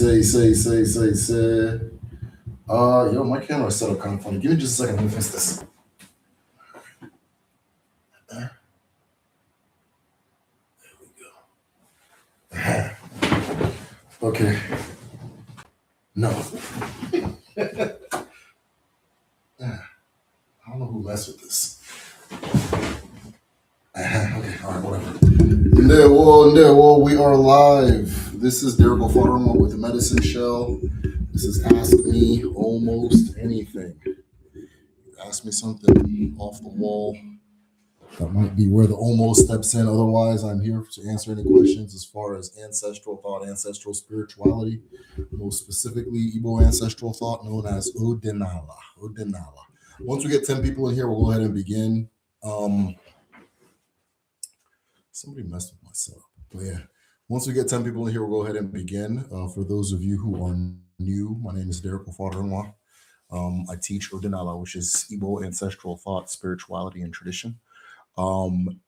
Say. Yo, my camera is set up kind of funny. Give me just a second. Let me fix this. There we go. Okay. No. I don't know who messed with this. Okay, all right, whatever. Ndewo, we are live. This is Derek O'Farrell with the Medicine Shell. This is Ask Me Almost Anything. Ask me something off the wall. That might be where the almost steps in. Otherwise, I'm here to answer any questions as far as ancestral thought, ancestral spirituality, most specifically Igbo ancestral thought known as Odinala. Once we get 10 people in here, we'll go ahead and begin. Somebody messed with my setup. But yeah, once we get 10 people in here, we'll go ahead and begin. For those of you who are new, my name is Derek Ofarinwa. I teach Odinala, which is Igbo ancestral thought, spirituality, and tradition.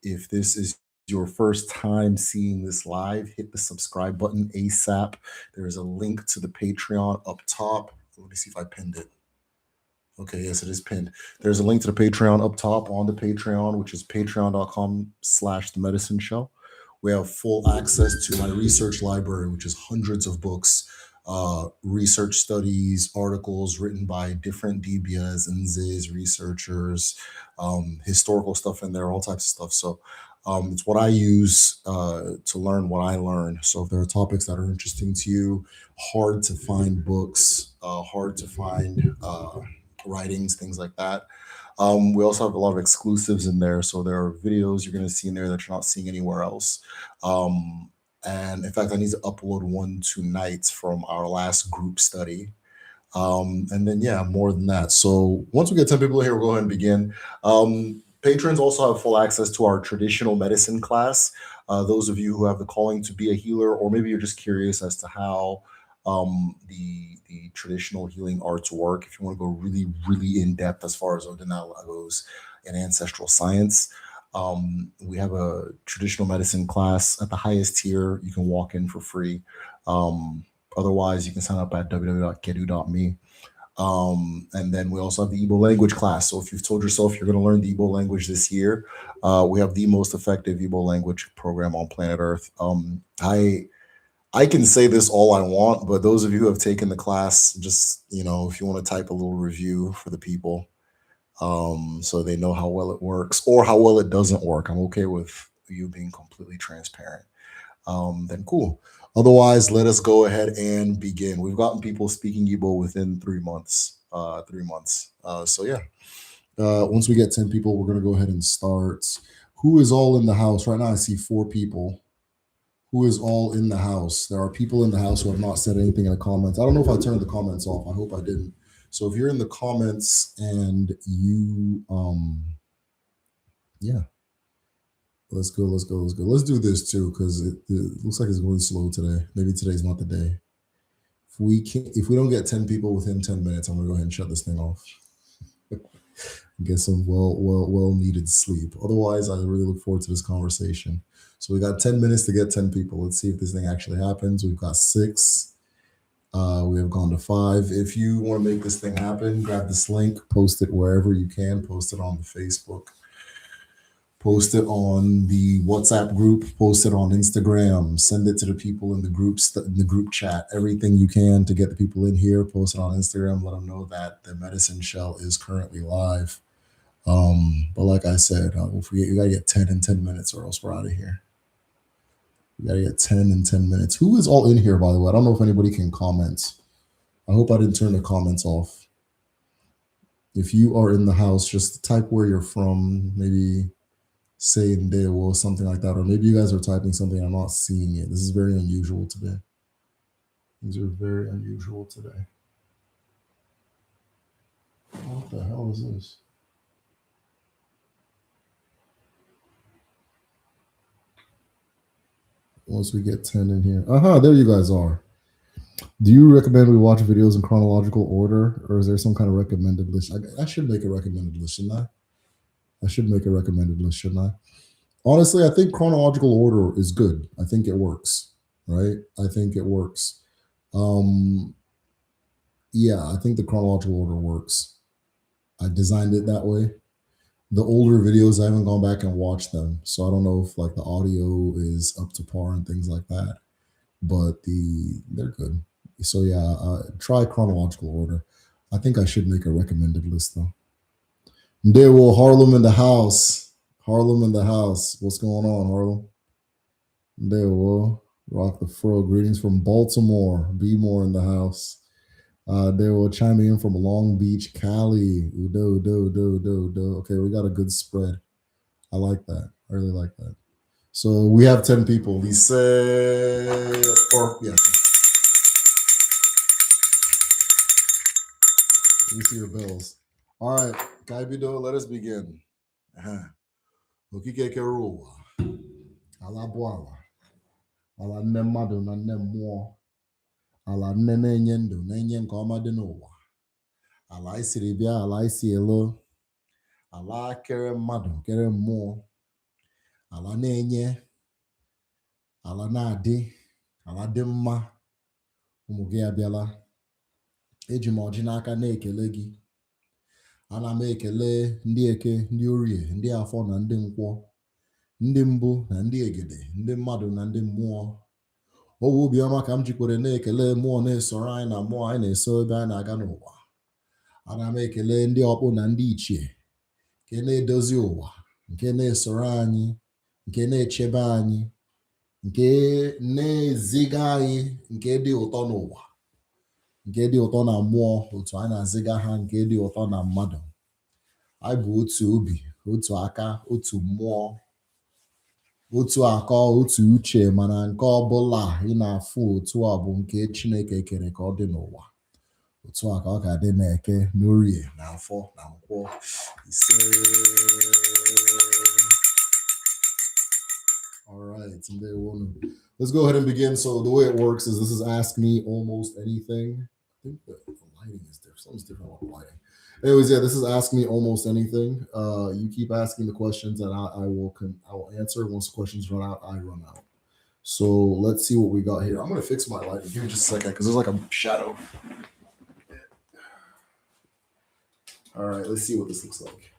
If this is your first time seeing this live, hit the subscribe button ASAP. There is a link to the Patreon up top. Let me see if I pinned it. Okay, yes, it is pinned. There's a link to the Patreon up top on the Patreon, which is patreon.com/themedicineshell. We have full access to my research library, which is hundreds of books, research studies, articles written by different DBS and Ziz researchers, historical stuff in there, all types of stuff. So it's what I use to learn what I learn. So if there are topics that are interesting to you, hard to find books, hard to find writings, things like that. We also have a lot of exclusives in there. So there are videos you're going to see in there that you're not seeing anywhere else. And in fact, I need to upload one tonight from our last group study. And then, yeah, more than that. So once we get 10 people here, we'll go ahead and begin. Patrons also have full access to our traditional medicine class. Those of you who have the calling to be a healer, or maybe you're just curious as to how the traditional healing arts work. If you want to go really, really in depth as far as Odinala goes in ancestral science, we have a traditional medicine class at the highest tier. You can walk in for free. Otherwise, you can sign up at www.kedu.me. And then we also have the Igbo language class. So if you've told yourself you're going to learn the Igbo language this year, we have the most effective Igbo language program on planet Earth. I can say this all I want, but those of you who have taken the class, just, if you want to type a little review for the people, so they know how well it works or how well it doesn't work. I'm okay with you being completely transparent. Then cool. Otherwise, let us go ahead and begin. We've gotten people speaking Igbo within 3 months. So yeah. Once we get 10 people, we're going to go ahead and start. Who is all in the house? Right now, I see 4 people. Who is all in the house? There are people in the house who have not said anything in the comments. I don't know if I turned the comments off. I hope I didn't. So if you're in the comments and you, yeah, let's go. Let's do this too, because it looks like it's going slow today. Maybe today's not the day. If we don't get 10 people within 10 minutes, I'm gonna go ahead and shut this thing off. Get some well needed sleep. Otherwise, I really look forward to this conversation. So we got 10 minutes to get 10 people. Let's see if this thing actually happens. We've got 6. We have gone to 5. If you want to make this thing happen, grab this link, post it wherever you can. Post it on the Facebook. Post it on the WhatsApp group. Post it on Instagram. Send it to the people in the group chat. Everything you can to get the people in here. Post it on Instagram. Let them know that the Medicine Shell is currently live. But like I said, you gotta get 10 in 10 minutes, or else we're out of here. We gotta get 10 in 10 minutes. Who is all in here, by the way? I don't know if anybody can comment. I hope I didn't turn the comments off. If you are in the house, just type where you're from. Maybe say Ndewo or something like that. Or maybe you guys are typing something I'm not seeing it. This is very unusual today. These are very unusual today. What the hell is this? Once we get 10 in here. There you guys are. Do you recommend we watch videos in chronological order, or is there some kind of recommended list? I should make a recommended list, shouldn't I? I should make a recommended list, shouldn't I? Honestly, I think chronological order is good. I think it works, right? I think it works. Um, yeah, I think the chronological order works. I designed it that way. The older videos, I haven't gone back and watched them, so I don't know if like the audio is up to par and things like that. But they're good. So yeah, try chronological order. I think I should make a recommended list though. There will Harlem in the house. Harlem in the house. What's going on, Harlem? There will rock the fro. Greetings from Baltimore. Be more in the house. They will chime in from Long Beach, Cali. Udo, do, do, do, do. Okay, we got a good spread. I like that. I really like that. So we have 10 people. We say, or yeah, let me see your bells. All right, Kaibido, let us begin. Okike keruwa, ala bwala, ala nne mmadụ na nne mmụọ, ala nne na-enye ndụ na-enye nke ọma dị n'ụwa, ala isiri bịa, ala isi elo, ala kere mmadụ kere mmụọ, ala na-enye, ala na-adị, ala dị mma, ụmụ gị abịala. Eji m ọjị n'aka na-ekele gị. Ana m ekele ndị eke, ndị orie, ndị afọ na ndị nkwọ, ndị mbụ na ndị egede, ndị mmadụ na ndị mmụọ. Owu obiọma ka m jikwere na-ekele mmụọ na-esoro anyị na mmụọ anyị na-eso ebe anyị na-aga n'ụwa. Ana m ekele ndị ọkpụ na ndị ichie nke na-edozi ụwa, nke na-esoro anyị, nke na-echebe anyị, nke na-eziga anyị nke dị ụtọ n'ụwa, nke dị ụtọ na mmụọ, otu anyị na-aziga ha nke dị ụtọ na mmadụ. Anyị bụ otu obi, otu aka, otu mmụọ, otu akọ, otu uche, mana nke ọbụla ị na-afụ otu a bụ nke Chineke kere ka ọ dị n'ụwa. Otu a ka ọ ga-adị n'eke, n'orie, na afọ, na nkwọ. Ise. All right, let's go ahead and begin. So the way it works is this is Ask Me Almost Anything. I think the lighting is different. Something's different about the lighting. Anyways, yeah, this is Ask Me Almost Anything. You keep asking the questions and I will answer. Once the questions run out, I run out. So let's see what we got here. I'm gonna fix my lighting. Give me just a second because there's like a shadow. All right, let's see what this looks like.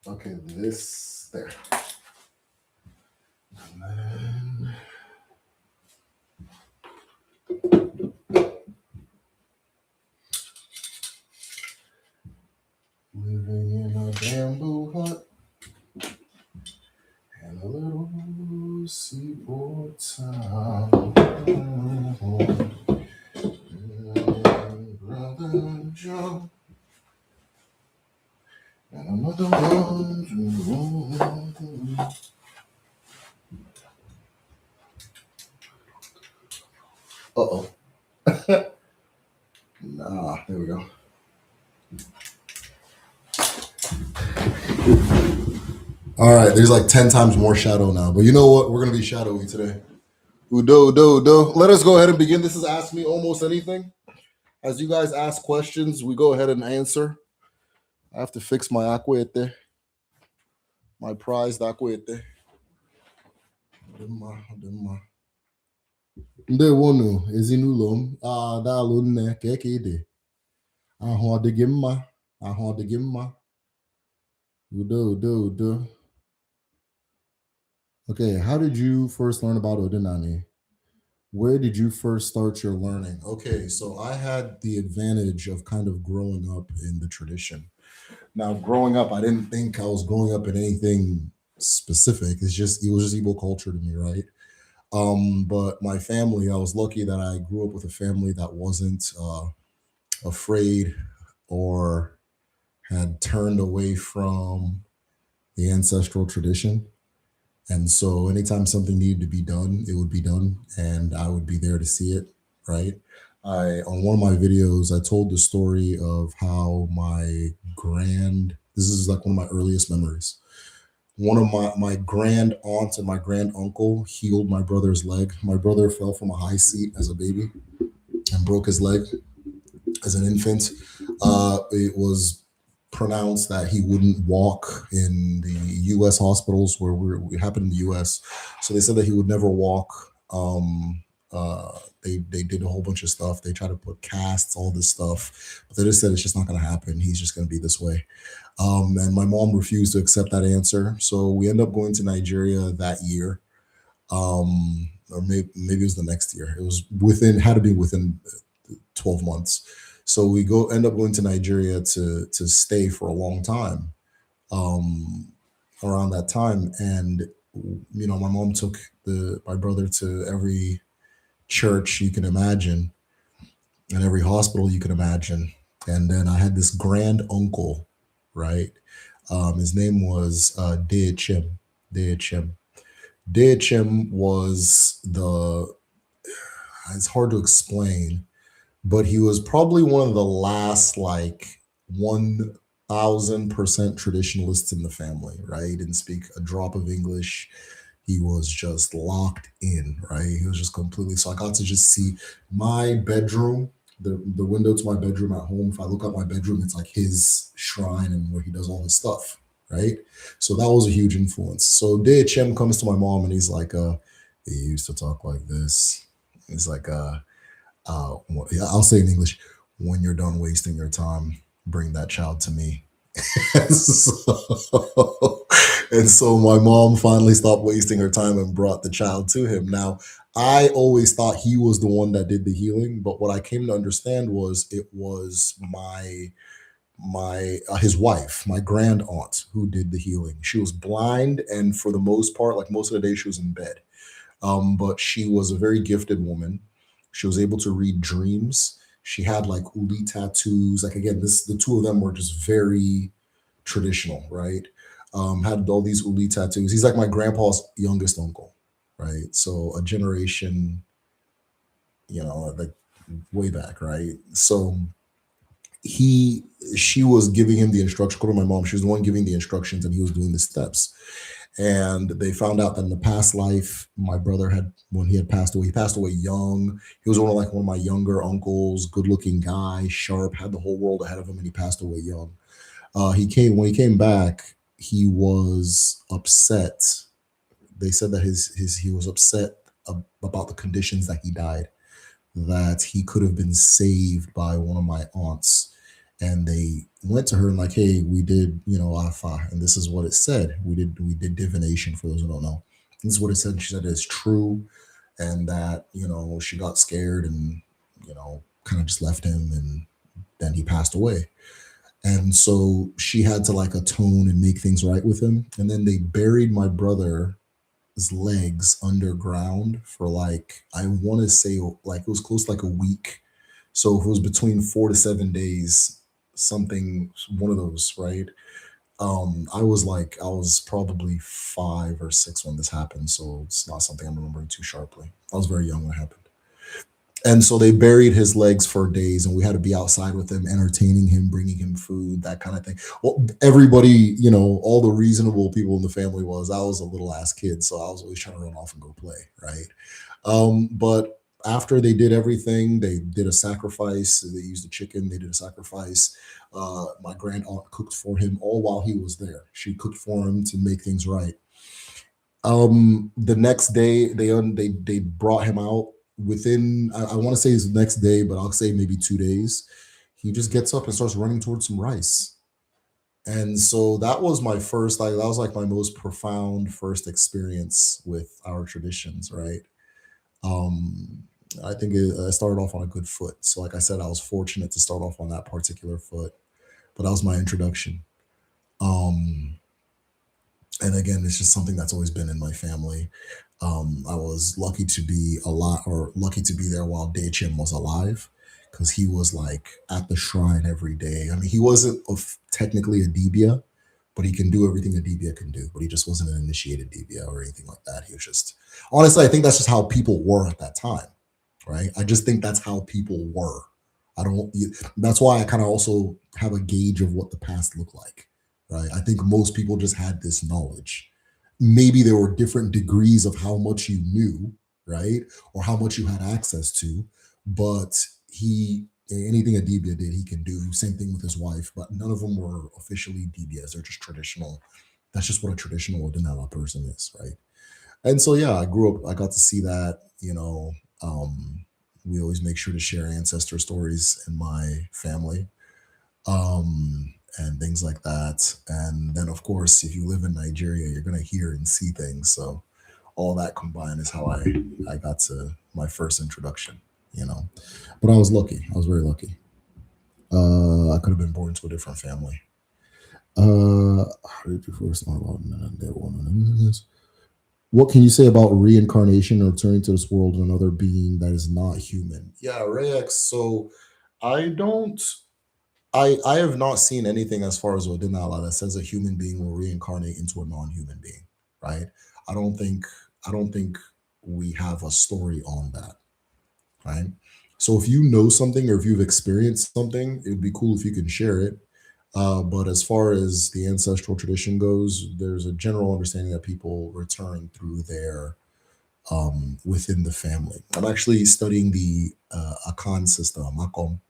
Okay, this there. And then living in a bamboo hut and a little seaport town. Brother Joe and another one. Uh-oh. Nah, there we go. All right, there's like 10 times more shadow now, but you know what? We're going to be shadowy today. Udo, do, do. Let us go ahead and begin. This is Ask Me Almost Anything. As you guys ask questions, we go ahead and answer. I have to fix my akwete, my prized akwete. Ndewonu, ezinụlọ m, daalụ nne, ka eke ide. Ahụ ọ dị gị mma? Ahụ ọ dị gị mma? Udo, udo, udo. Okay, how did you first learn about Odinani? Where did you first start your learning? Okay, so I had the advantage of kind of growing up in the tradition. Now, growing up, I didn't think I was growing up in anything specific. It was just Igbo culture to me, right? But my family, I was lucky that I grew up with a family that wasn't afraid or had turned away from the ancestral tradition. And so anytime something needed to be done, it would be done, and I would be there to see it, right? On one of my videos, I told the story of how this is like one of my earliest memories. One of my grand aunts and my grand uncle healed my brother's leg. My brother fell from a high seat as a baby and broke his leg as an infant. It was pronounced that he wouldn't walk in the U.S. hospitals where it happened in the U.S. So they said that he would never walk. They did a whole bunch of stuff. They tried to put casts, all this stuff, but they just said it's just not going to happen. He's just going to be this way. And my mom refused to accept that answer. So we end up going to Nigeria that year. Or maybe it was the next year. It was had to be within 12 months. So we end up going to Nigeria to stay for a long time. Um, Around that time, and my mom took the my brother to every church you can imagine and every hospital you can imagine. And then I had this grand uncle, right? His name was DHM. DHM. DHM was it's hard to explain, but he was probably one of the last like 1,000% traditionalists in the family, right? He didn't speak a drop of English. He was just locked in, right? He was just completely. So I got to just see my bedroom, the window to my bedroom at home. If I look out my bedroom, it's like his shrine and where he does all his stuff, right? So that was a huge influence. So DHM comes to my mom and he's like, he used to talk like this. He's like, I'll say in English, when you're done wasting your time, bring that child to me. and, so, and so my mom finally stopped wasting her time and brought the child to him. Now, I always thought he was the one that did the healing, but what I came to understand was it was my his wife, my grand aunt, who did the healing. She was blind, and for the most part, like most of the day, she was in bed. But she was a very gifted woman. She was able to read dreams. She had like uli tattoos. Like again, the two of them were just very traditional, right? Had all these uli tattoos. He's like my grandpa's youngest uncle, right? So a generation, like way back, right? So he she was giving him the instruction. According to my mom, she was the one giving the instructions, and he was doing the steps. And they found out that in the past life, my brother had when he had passed away. He passed away young. He was one of my younger uncles, good looking guy, sharp, had the whole world ahead of him, and he passed away young. He came when he came back. He was upset. They said that his he was upset about the conditions that he died, that he could have been saved by one of my aunts. And they went to her and like, hey, we did, Afa, and this is what it said. We did divination for those who don't know. This is what it said. And she said it's true, and that she got scared and kind of just left him, and then he passed away. And so she had to like atone and make things right with him. And then they buried my brother's legs underground for like I want to say like it was close to like a week. So if it was between 4 to 7 days, something one of those, right? I was probably 5 or 6 when this happened, so it's not something I'm remembering too sharply. I was very young when it happened. And so they buried his legs for days, and we had to be outside with him, entertaining him, bringing him food, that kind of thing. Well, everybody, all the reasonable people in the family I was a little ass kid, so I was always trying to run off and go play, right? But after they did everything, they did a sacrifice. They used a chicken. They did a sacrifice. My grand aunt cooked for him all while he was there. She cooked for him to make things right. The next day, they brought him out. Within I want to say his next day, but I'll say maybe 2 days. He just gets up and starts running towards some rice. And so that was my first, like that was like my most profound first experience with our traditions, right? Um, I think I started off on a good foot. So, like I said, I was fortunate to start off on that particular foot, but that was my introduction. Um, and again, it's just something that's always been in my family. I was lucky to be a lot, or lucky to be there while Deichim was alive, because he was like at the shrine every day. I mean, he wasn't technically a Dibia, but he can do everything a Dibia can do. But he just wasn't an initiated Dibia or anything like that. He was just honestly, I think that's just how people were at that time, right? I just think that's how people were. I don't. That's why I kind of also have a gauge of what the past looked like, right? I think most people just had this knowledge. Maybe there were different degrees of how much you knew, right, or how much you had access to, but he anything a Dibia did, he can do. Same thing with his wife, but none of them were officially Dibias. They're just traditional. That's just what a traditional Ordinala person is, right? And so, yeah, I grew up. I got to see that. We always make sure to share ancestor stories in my family, and things like that. And then, of course, if you live in Nigeria, you're going to hear and see things. So all that combined is how I got to my first introduction. You know, but I was lucky. I was very lucky. I could have been born to a different family. How did you first know about men and their woman? What can you say about reincarnation or returning to this world another being that is not human? Yeah, Rex. So I don't. I have not seen anything as far as Odinala that says a human being will reincarnate into a non-human being, right? I don't think I don't think we have a story on that, right? So if you know something or if you've experienced something, it would be cool if you can share it. But as far as the ancestral tradition goes, there's a general understanding that people return through their within the family. I'm actually studying the Akan system, Makom,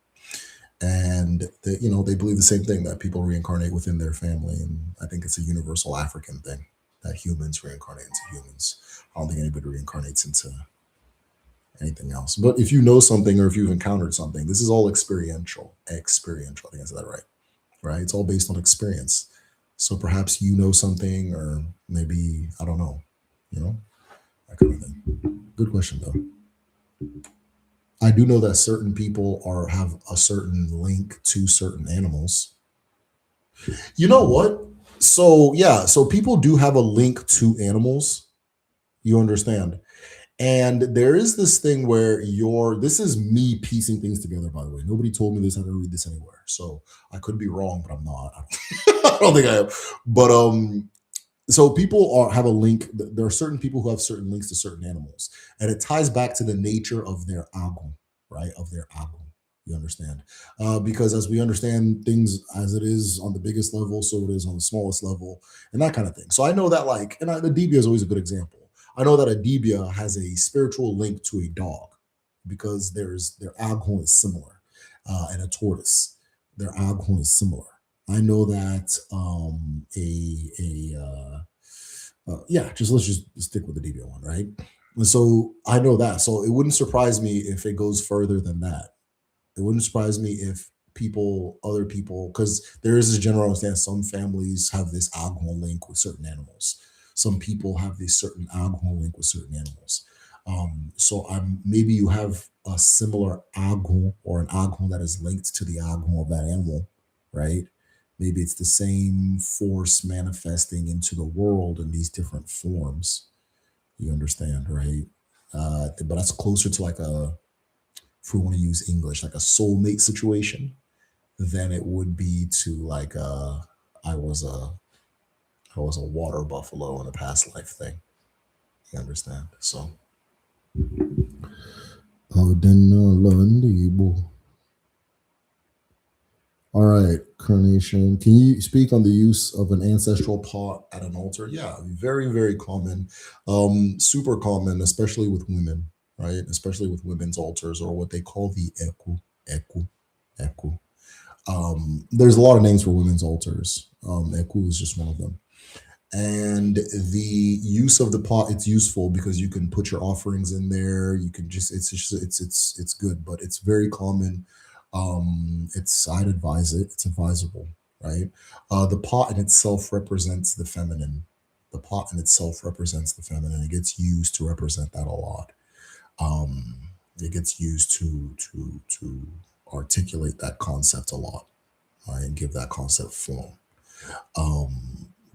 and they believe the same thing that people reincarnate within their family, and I think it's a universal African thing that humans reincarnate into humans. I don't think anybody reincarnates into anything else. But if you know something or if you've encountered something, this is all experiential. Experiential. I think I said that right. Right. It's all based on experience. So perhaps you know something, or maybe I don't know. You know that kind of thing. Good question though. I do know that certain people are have a certain link to certain animals. You know what? So yeah, so people do have a link to animals. You understand? And there is this thing where this is me piecing things together, by the way. Nobody told me this. I didn't read this anywhere. So I could be wrong, but I'm not. I don't think I am. But so people have a link. There are certain people who have certain links to certain animals, and it ties back to the nature of their agon, right? Of their agon. You understand? Because as we understand things as it is on the biggest level, so it is on the smallest level, and that kind of thing. So I know that, like, the Debia is always a good example. I know that a Debia has a spiritual link to a dog because their agon is similar, and a tortoise. Their agon is similar. I know that yeah, just let's just stick with the DBO one, right? And so I know that. So it wouldn't surprise me if it goes further than that. It wouldn't surprise me if other people, because there is a general understanding some families have this alcohol link with certain animals. Some people have this certain alcohol link with certain animals. So maybe you have a similar alcohol or an alcohol that is linked to the alcohol of that animal, right? Maybe it's the same force manifesting into the world in these different forms. You understand, right? But that's closer to like if we want to use English, like a soulmate situation, than it would be to like I was a I was a water buffalo in a past life thing. You understand? So all right, Carnation. Can you speak on the use of an ancestral pot at an altar? Yeah, very, very common. Super common, especially with women, right? Especially with women's altars, or what they call the eku, eku, eku. There's a lot of names for women's altars. Eku is just one of them. And the use of the pot, it's useful because you can put your offerings in there. You can it's good, but it's very common. I'd advise it. It's advisable, right? The pot in itself represents the feminine. The pot in itself represents the feminine. It gets used to represent that a lot. It gets used to articulate that concept a lot, right, and give that concept form.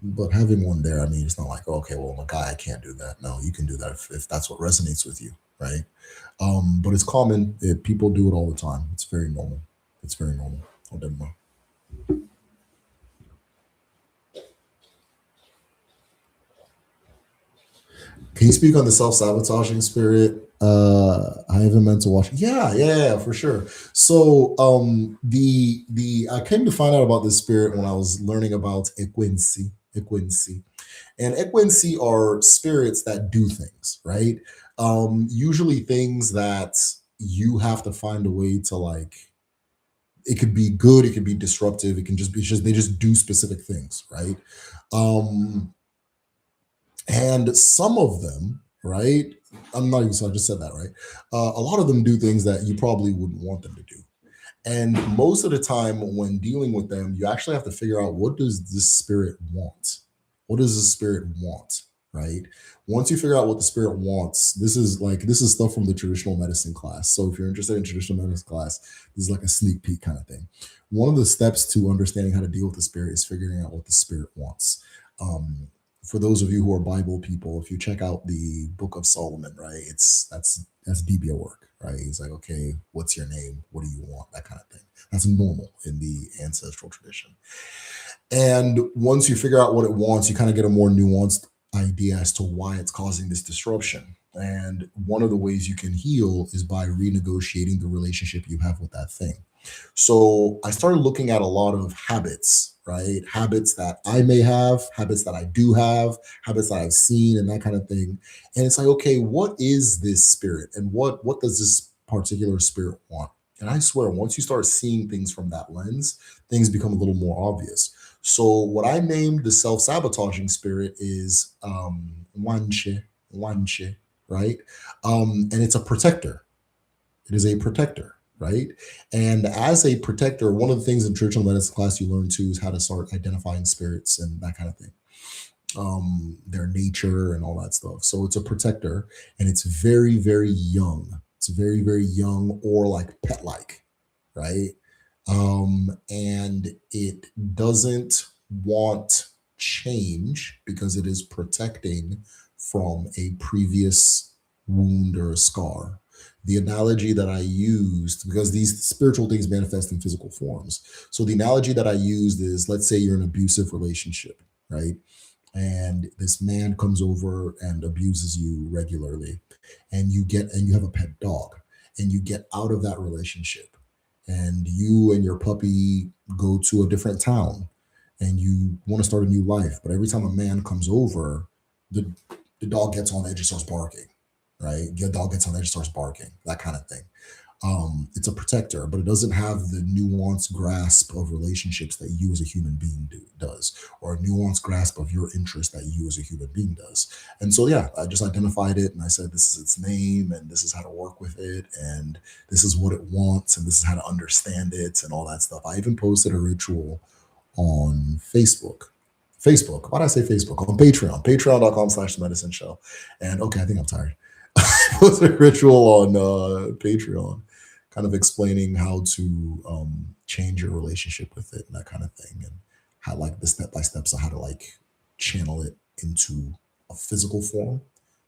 But having one there, I mean, it's not like, okay, well, I'm a guy, I can't do that. No, you can do that if that's what resonates with you, right? But it's common. People do it all the time. It's very normal. It's very normal. Oh, never mind. Can you speak on the self-sabotaging spirit? I haven't meant to watch. Yeah, for sure. So the I came to find out about this spirit when I was learning about equincy. Equincy. And equincy are spirits that do things, right? Usually things that you have to find a way to like. It could be good, it could be disruptive, it can just be just they just do specific things, right? Um, and some of them, right? I'm not even sorry, I just said that, right? A lot of them do things that you probably wouldn't want them to do. And most of the time when dealing with them, you actually have to figure out, what does this spirit want? What does the spirit want? Right? Once you figure out what the spirit wants, this is stuff from the traditional medicine class. So if you're interested in traditional medicine class, this is like a sneak peek kind of thing. One of the steps to understanding how to deal with the spirit is figuring out what the spirit wants. For those of you who are Bible people, if you check out the Book of Solomon, right, that's Debia work, right? He's like, okay, what's your name? What do you want? That kind of thing. That's normal in the ancestral tradition. And once you figure out what it wants, you kind of get a more nuanced idea as to why it's causing this disruption. And one of the ways you can heal is by renegotiating the relationship you have with that thing. So I started looking at a lot of habits, right? Habits that I may have, habits that I do have, habits that I've seen, and that kind of thing. And it's like, okay, what is this spirit, and what does this particular spirit want? And I swear, once you start seeing things from that lens, things become a little more obvious. So what I named the self-sabotaging spirit is wanche, wanche, right? And it's a protector. It is a protector, right? And as a protector, one of the things in traditional medicine class you learn too is how to start identifying spirits and that kind of thing, their nature and all that stuff. So it's a protector, and it's very, very young. It's very, very young, or like pet like, right? And it doesn't want change because it is protecting from a previous wound or a scar. The analogy that I used, because these spiritual things manifest in physical forms. So the analogy that I used is, let's say you're in an abusive relationship, right? And this man comes over and abuses you regularly, and you have a pet dog, and you get out of that relationship, and you and your puppy go to a different town, and you want to start a new life, but every time a man comes over, the the dog gets on edge and starts barking, right? Your dog gets on edge and starts barking, that kind of thing. It's a protector, but it doesn't have the nuanced grasp of relationships that you as a human being does, or a nuanced grasp of your interest that you as a human being does. And so, yeah, I just identified it and I said, this is its name, and this is how to work with it, and this is what it wants, and this is how to understand it, and all that stuff. I even posted a ritual on Facebook. Facebook. Why did I say Facebook? On Patreon. Patreon.com/medicine show. And okay, I think I'm tired. Was a ritual on Patreon, kind of explaining how to change your relationship with it and that kind of thing, and how, like, the step by steps of how to like channel it into a physical form,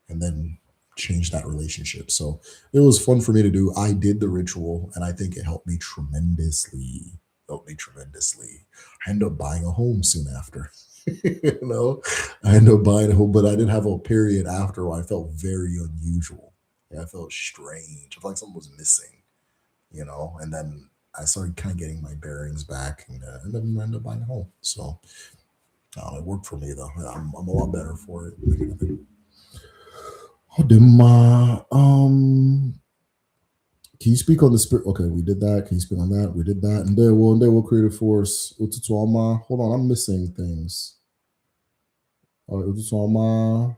and then change that relationship. So it was fun for me to do. I did the ritual, and I think it helped me tremendously. Helped me tremendously. I ended up buying a home soon after. you know, I ended up buying a home, but I did have a period after where I felt very unusual. Yeah, I felt strange. I felt like something was missing. And then I started kind of getting my bearings back, and then I ended up buying a home. So it worked for me, though. I'm a lot better for it. Oh, can you speak on the spirit? Okay, we did that. Can you speak on that? We did that. And there will creative force. Hold on, I'm missing things. All right, Ututuama,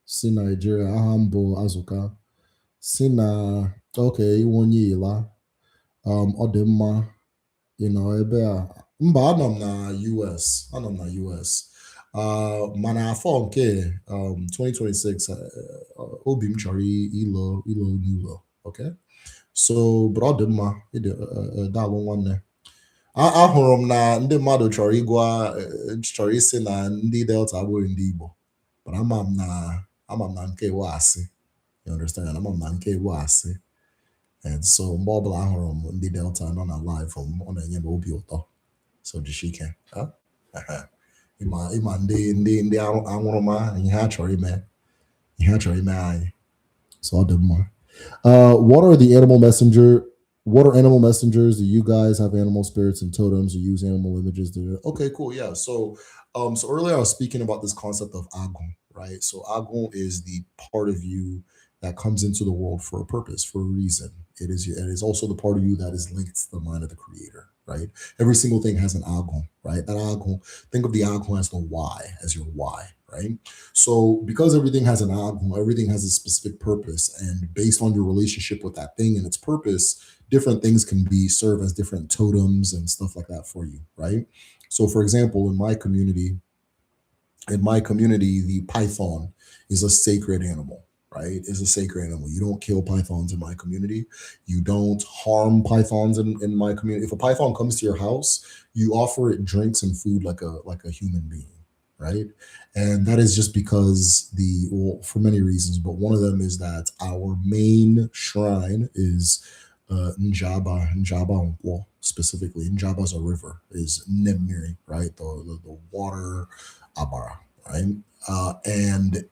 si Nigeria, Ahambo, Azuka, si na, okay, Iwonyi Ila, Odemma, ebe a, mba, na US, anọ m na US. Mana afọ nke 2026, obi m chọrọ ilo n'ụlọ, okay? So, but ọ dị mma, daalụ nwanne. Ahụrụ m na ndị mmadụ chọrọ isi na ndị Delta abụghị ndị Igbo, but ama m na nke iwu asị. You understand? Ama m na nke iwu asị. And so mgbe ọbụla ahụrụ m ndị Delta nọ na live, ọ na-enye m obi ụtọ. So jishike. Ịma ndị anwụrụma ihe ha chọrọ ime anyị. So ọ dị mma. What are animal messengers? Do you guys have animal spirits and totems, or use animal images? Okay, cool. Yeah. So earlier I was speaking about this concept of agun, right? So agun is the part of you that comes into the world for a purpose, for a reason. It is also the part of you that is linked to the mind of the creator, right? Every single thing has an algon, right? That algon, think of the algon as the why, as your why, right? So because everything has an algon, everything has a specific purpose, and based on your relationship with that thing and its purpose, different things can be serve as different totems and stuff like that for you, right? So for example, in my community, the python is a sacred animal, right? Is a sacred animal. You don't kill pythons in my community. You don't harm pythons in my community. If a python comes to your house, you offer it drinks and food like a human being, right? And that is just because well, for many reasons, but one of them is that our main shrine is Njaba, well, specifically, Njaba's a river, is Nemiri, right? The water Abara, right? And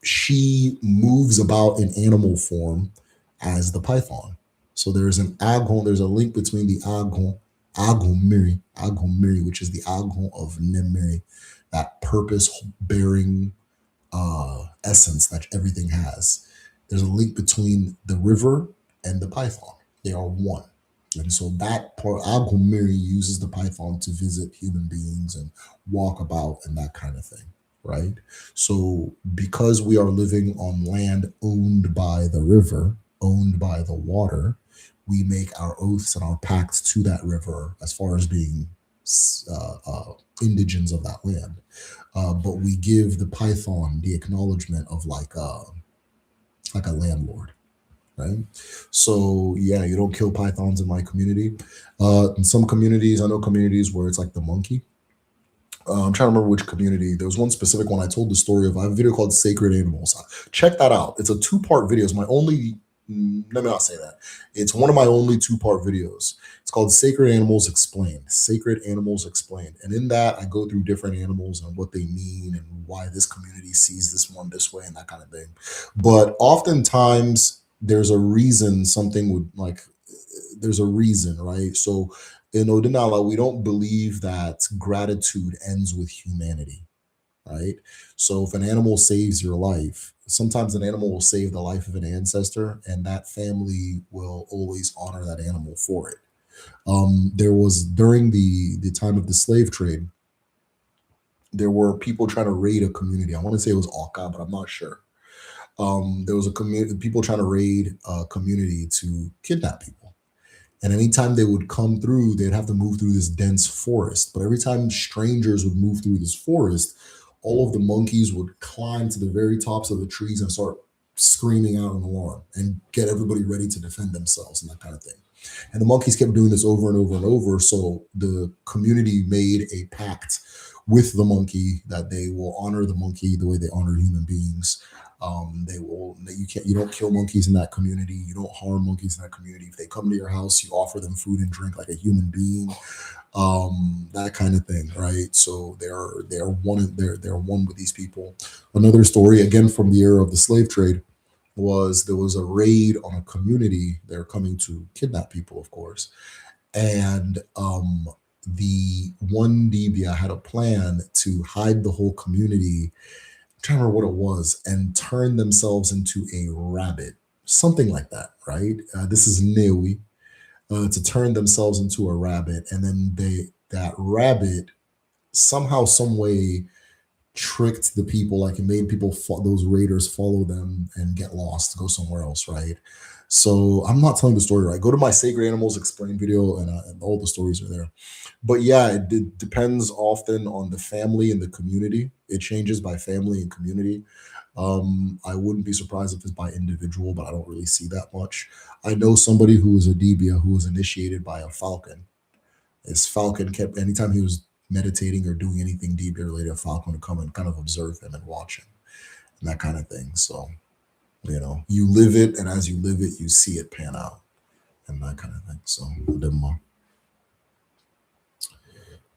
she moves about in animal form as the python. So there's a link between the Agomiri, which is the Agon of Nemiri, that purpose bearing essence that everything has. There's a link between the river and the python. They are one. And so that part, Agomiri uses the python to visit human beings and walk about and that kind of thing, right? So because we are living on land owned by the river, owned by the water, we make our oaths and our pacts to that river as far as being indigents of that land. But we give the python the acknowledgement of like a landlord, right? So yeah, you don't kill pythons in my community. In some communities, I know communities where it's like the monkey. I'm trying to remember which community. There was one specific one I told the story of. I have a video called Sacred Animals. Check that out. It's a two-part video. It's my only, let me not say that. It's one of my only two-part videos. It's called Sacred Animals Explained. Sacred Animals Explained. And in that, I go through different animals and what they mean and why this community sees this one this way and that kind of thing. But oftentimes, there's a reason something would like, there's a reason, right? So in Odinala, we don't believe that gratitude ends with humanity, right? So if an animal saves your life, sometimes an animal will save the life of an ancestor, and that family will always honor that animal for it. There was during the time of the slave trade, there were people trying to raid a community. I want to say it was Oka, but I'm not sure. There was a community, people trying to raid a community to kidnap people. And anytime they would come through, they'd have to move through this dense forest. But every time strangers would move through this forest, all of the monkeys would climb to the very tops of the trees and start screaming out an alarm and get everybody ready to defend themselves and that kind of thing. And the monkeys kept doing this over and over and over. So the community made a pact with the monkey that they will honor the monkey the way they honor human beings. They will. You don't kill monkeys in that community. You don't harm monkeys in that community. If they come to your house, you offer them food and drink like a human being. That kind of thing, right? So they're one with these people. Another story, again from the era of the slave trade, was there was a raid on a community. They're coming to kidnap people, of course, and the one Dibia had a plan to hide the whole community. I'm trying to remember what it was, and turn themselves into a rabbit, something like that, right? This is Newi, to turn themselves into a rabbit, and then that rabbit somehow, some way tricked the people, like it made people, those raiders, follow them and get lost, go somewhere else, right? So I'm not telling the story right. Go to my Sacred Animals Explained video, and all the stories are there. But yeah, depends often on the family and the community. It changes by family and community. I wouldn't be surprised if it's by individual, but I don't really see that much. I know somebody who was a Dibia who was initiated by a falcon. His falcon kept, anytime he was meditating or doing anything Dibia related, a falcon would come and kind of observe him and watch him and that kind of thing. So, you live it, and as you live it, you see it pan out and that kind of thing. So,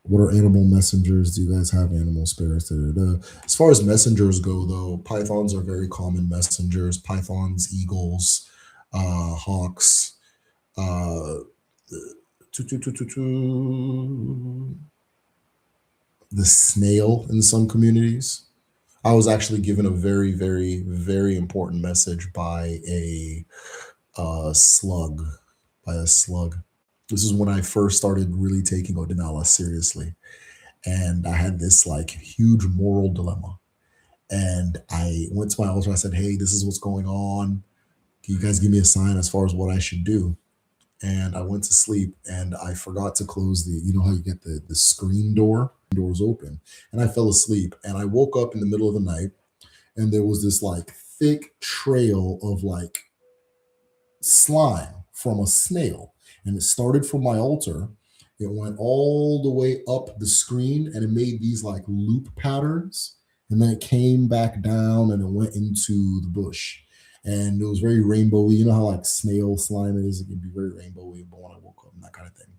what are animal messengers? Do you guys have animal spirits? Da, da, da. As far as messengers go, though, pythons are very common messengers. Pythons, eagles, hawks, uh, tu- tu- tu- tu- tu- the snail in some communities. I was actually given a very, very, very important message by a slug, by a slug. This is when I first started really taking Odinala seriously. And I had this like huge moral dilemma. And I went to my altar. I said, "Hey, this is what's going on. Can you guys give me a sign as far as what I should do?" And I went to sleep and I forgot to close you know how you get the screen doors open. And I fell asleep and I woke up in the middle of the night and there was this like thick trail of like slime from a snail. And it started from my altar. It went all the way up the screen and it made these like loop patterns. And then it came back down and it went into the bush. And it was very rainbowy. You know how like snail slime is? It can be very rainbowy, but when I woke up and that kind of thing.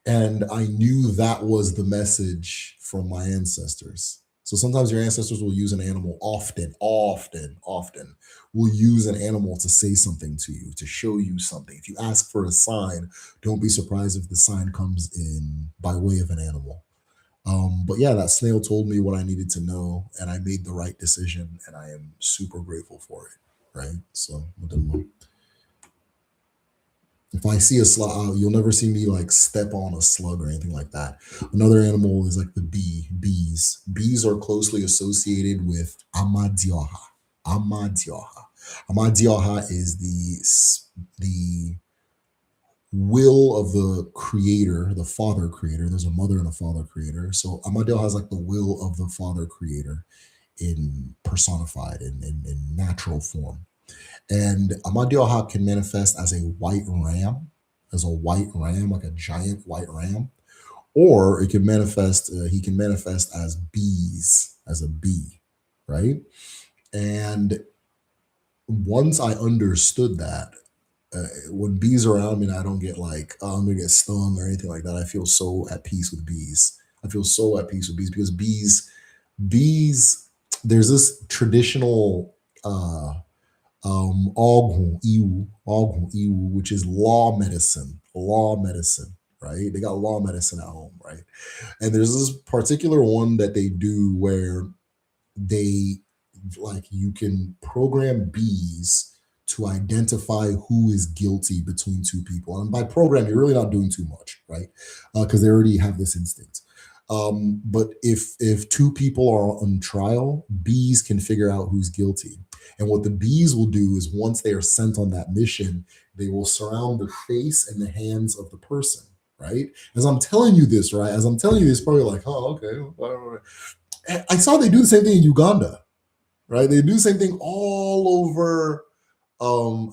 And I knew that was the message from my ancestors. So sometimes your ancestors will use an animal often will use an animal to say something to you, to show you something. If you ask for a sign, don't be surprised if the sign comes in by way of an animal. But yeah, that snail told me what I needed to know, and I made the right decision, and I am super grateful for it. Right? So, if I see a slug, you'll never see me like step on a slug or anything like that. Another animal is like the bees. Bees are closely associated with Amadioha. Amadioha. Amadioha is the will of the creator, the father creator. There's a mother and a father creator. So Amadioha is like the will of the father creator in personified in natural form. And Amadioha can manifest as a white ram, like a giant white ram, or it can manifest. He can manifest as bees, as a bee, right? And once I understood that, when bees are around me, and I don't get like, oh, I'm gonna get stung or anything like that. I feel so at peace with bees. I feel so at peace with bees because bees. There's this traditional. Ogun Iwu, which is law medicine, right? They got law medicine at home, right? And there's this particular one that they do where they like you can program bees to identify who is guilty between two people. And by program, you're really not doing too much, right? Because they already have this instinct. But if two people are on trial, bees can figure out who's guilty. And what the bees will do is once they are sent on that mission, they will surround the face and the hands of the person, right? As I'm telling you this, right? As I'm telling you this, probably like, oh, okay. I saw they do the same thing in Uganda, right? They do the same thing all over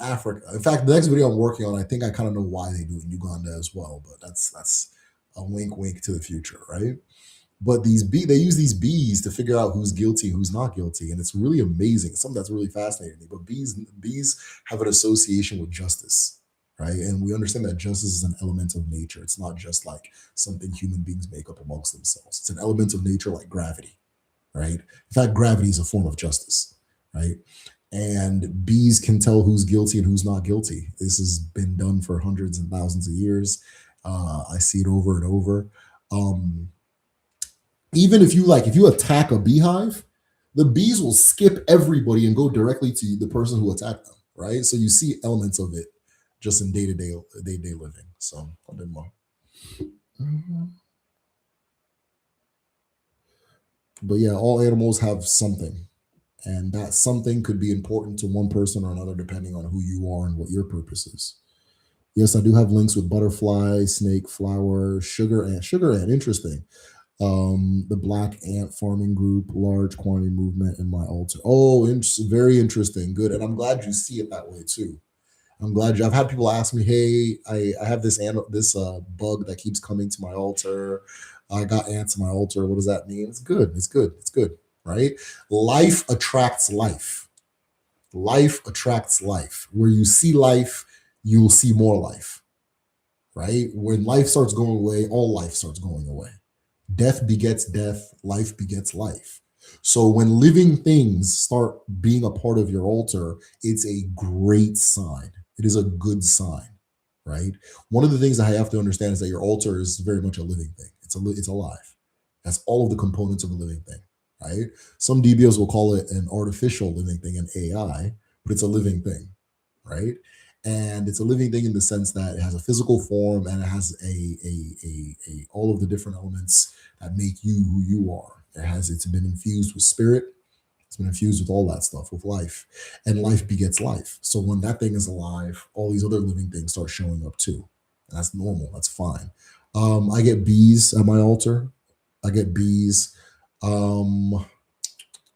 Africa. In fact, the next video I'm working on, I think I kind of know why they do it in Uganda as well, but that's a wink to the future, right? But they use these bees to figure out who's guilty, who's not guilty, and it's really amazing. It's something that's really fascinating to me. But bees have an association with justice, right? And we understand that justice is an element of nature. It's not just like something human beings make up amongst themselves. It's an element of nature like gravity, right? In fact, gravity is a form of justice, right? And bees can tell who's guilty and who's not guilty. This has been done for hundreds and thousands of years. I see it over and over. Um, Even if you attack a beehive, the bees will skip everybody and go directly to the person who attacked them, right? So you see elements of it just in day to day living. So I did more. Mhm. But yeah, all animals have something, and that something could be important to one person or another depending on who you are and what your purpose is. Yes, I do have links with butterfly, snake, flower, sugar ant. Interesting. The black ant farming group, large quantity movement in my altar. Oh, very interesting. Good. And I'm glad you see it that way too. I've had people ask me, hey, I have this bug that keeps coming to my altar. I got ants in my altar. What does that mean? It's good. It's good. It's good. Right? Life attracts life. Life attracts life. Where you see life, you'll see more life. Right? When life starts going away, all life starts going away. Death begets death, life begets life. So when living things start being a part of your altar, it's a great sign. It is a good sign, right? One of the things that I have to understand is that your altar is very much a living thing. It's alive. That's all of the components of a living thing, right? Some DBOs will call it an artificial living thing, an AI, but it's a living thing, right? And it's a living thing in the sense that it has a physical form and it has a all of the different elements that make you who you are. It's been infused with spirit, it's been infused with all that stuff, with life. And life begets life. So when that thing is alive, all these other living things start showing up too. And that's normal. That's fine. I get bees at my altar. I get bees. Trying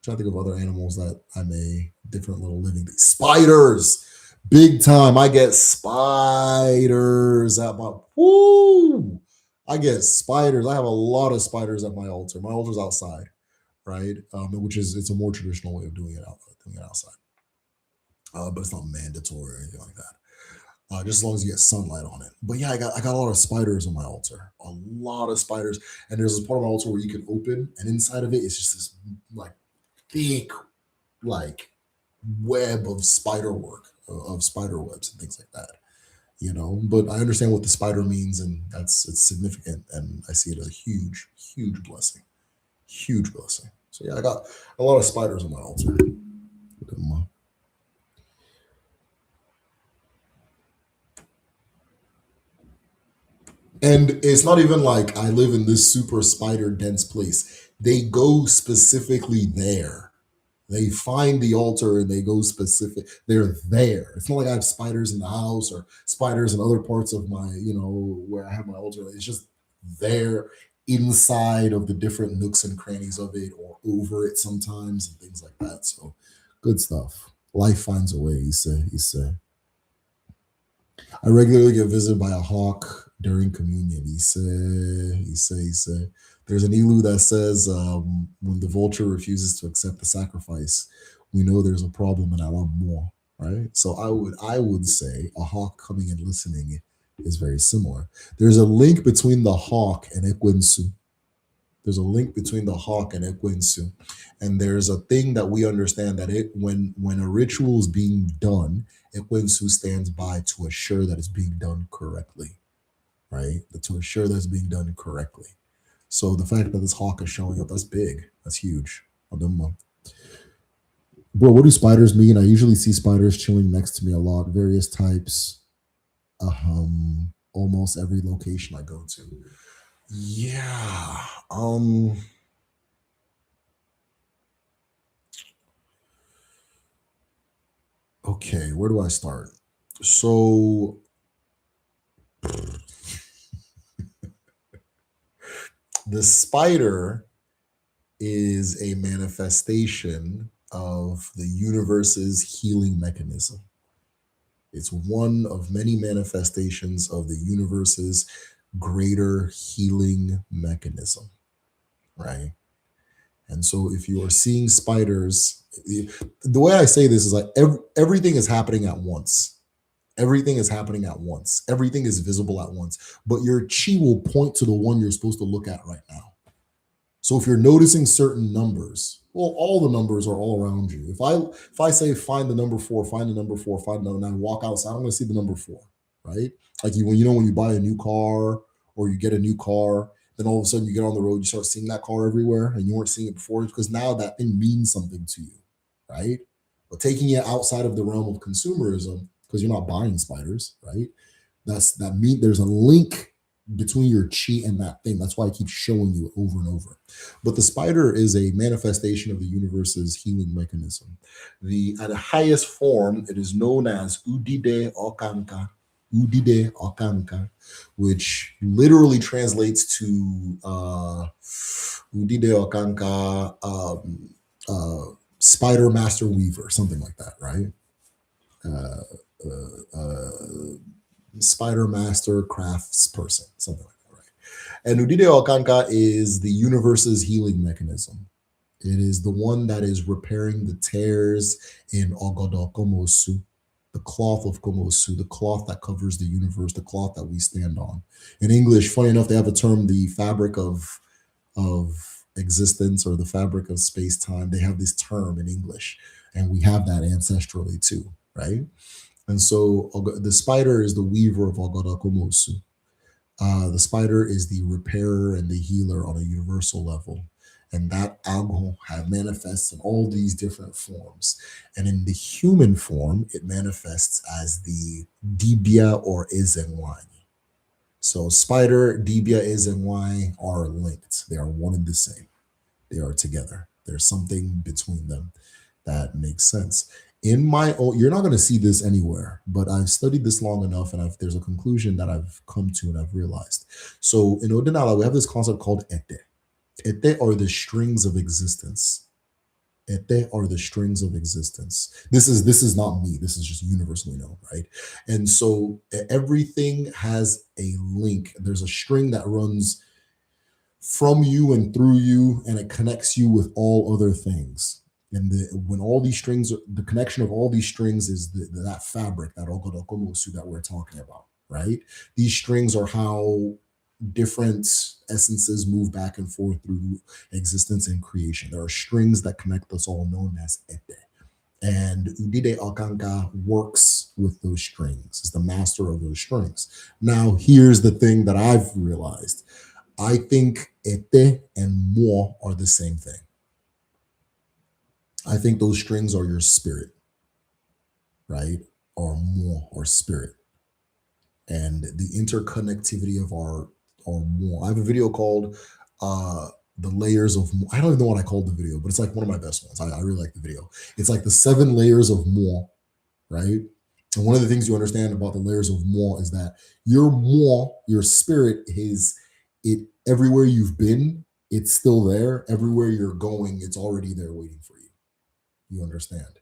to think of other animals that I may different little living things. Spiders, big time. I get spiders at my woo. I get spiders. I have a lot of spiders at my altar. My altar's outside, right? Which is it's a more traditional way of doing it outside. But it's not mandatory or anything like that. Just as long as you get sunlight on it. But yeah, I got a lot of spiders on my altar, a lot of spiders. And there's this part of my altar where you can open, and inside of it, it's just this like thick, like web of spider work, of spider webs and things like that. But I understand what the spider means, and it's significant, and I see it as a huge, huge blessing, huge blessing. So yeah, I got a lot of spiders on my altar. And it's not even like I live in this super spider dense place. They go specifically there. They find the altar and they go specific. They're there. It's not like I have spiders in the house or spiders in other parts of my, where I have my altar. It's just there inside of the different nooks and crannies of it or over it sometimes and things like that. So good stuff. Life finds a way, he said. I regularly get visited by a hawk during communion. He say. There's an ilu that says when the vulture refuses to accept the sacrifice, we know there's a problem and I want more. Right. So I would say a hawk coming and listening is very similar. There's a link between the hawk and Ekwensu. There's a link between the hawk and Ekwensu. And there's a thing that we understand that when a ritual is being done, Ekwensu stands by to assure that it's being done correctly, right? To assure that it's being done correctly. So the fact that this hawk is showing up, that's big. That's huge. Bro, what do spiders mean? I usually see spiders chilling next to me a lot, various types, almost every location I go to. Yeah. Okay, where do I start? So the spider is a manifestation of the universe's healing mechanism. It's one of many manifestations of the universe's greater healing mechanism, right? And so if you are seeing spiders, the way I say this is like everything is happening at once. Everything is happening at once. Everything is visible at once. But your chi will point to the one you're supposed to look at right now. So if you're noticing certain numbers, well, all the numbers are all around you. If I say find the number four, find the number four, find the number, and I walk outside, I'm going to see the number four, right? Like when you buy a new car or you get a new car, then all of a sudden you get on the road, you start seeing that car everywhere, and you weren't seeing it before because now that thing means something to you, right? But taking it outside of the realm of consumerism, because you're not buying spiders, right? That mean there's a link between your chi and that thing. That's why I keep showing you over and over. But the spider is a manifestation of the universe's healing mechanism. The At the highest form, it is known as Udide Okanka, which literally translates to Udide Okanka, spider master weaver, something like that, right? Uh, Spider master crafts person, something like that, right? And Udide Okanka is the universe's healing mechanism. It is the one that is repairing the tears in Ogodo Komosu, the cloth of Komosu, the cloth that covers the universe, the cloth that we stand on. In English, funny enough, they have a term, the fabric of existence or the fabric of space time. They have this term in English, and we have that ancestrally too, right? And so the spider is the weaver of Ogadakomosu. The spider is the repairer and the healer on a universal level. And that algo have manifests in all these different forms. And in the human form, it manifests as the dibia or Ezenwani. So spider, dibia, Ezenwani are linked. They are one and the same. They are together. There's something between them that makes sense. In my own, you're not going to see this anywhere, but I've studied this long enough, and there's a conclusion that I've come to and I've realized. So in Odinala, we have this concept called ete. Ete are the strings of existence. Ete are the strings of existence. This is not me. This is just universally known, right? And so everything has a link. There's a string that runs from you and through you, and it connects you with all other things. And when all these strings, the connection of all these strings is that fabric, that ogodokomosu that we're talking about, right? These strings are how different essences move back and forth through existence and creation. There are strings that connect us all, known as ete. And Udide Alkanka works with those strings, is the master of those strings. Now, here's the thing that I've realized. I think ete and moi are the same thing. I think those strings are your spirit, right? Or moi, or spirit. And the interconnectivity of our moi. I have a video called the layers of moi. I don't even know what I called the video, but it's like one of my best ones. I really like the video. It's like the 7 layers of moi, right? And one of the things you understand about the layers of moi is that your moi, your spirit, is it everywhere you've been, it's still there. Everywhere you're going, it's already there waiting for you. You understand?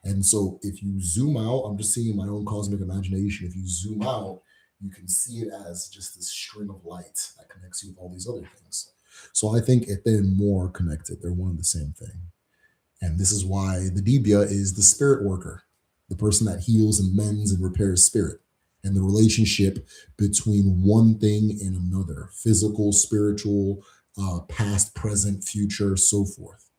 And so if you zoom out, I'm just seeing my own cosmic imagination. If you zoom out, you can see it as just this string of light that connects you with all these other things. So I think it then more connected. They're one and the same thing. And this is why the Dibia is the spirit worker, the person that heals and mends and repairs spirit, and the relationship between one thing and another, physical, spiritual, past, present, future, so forth.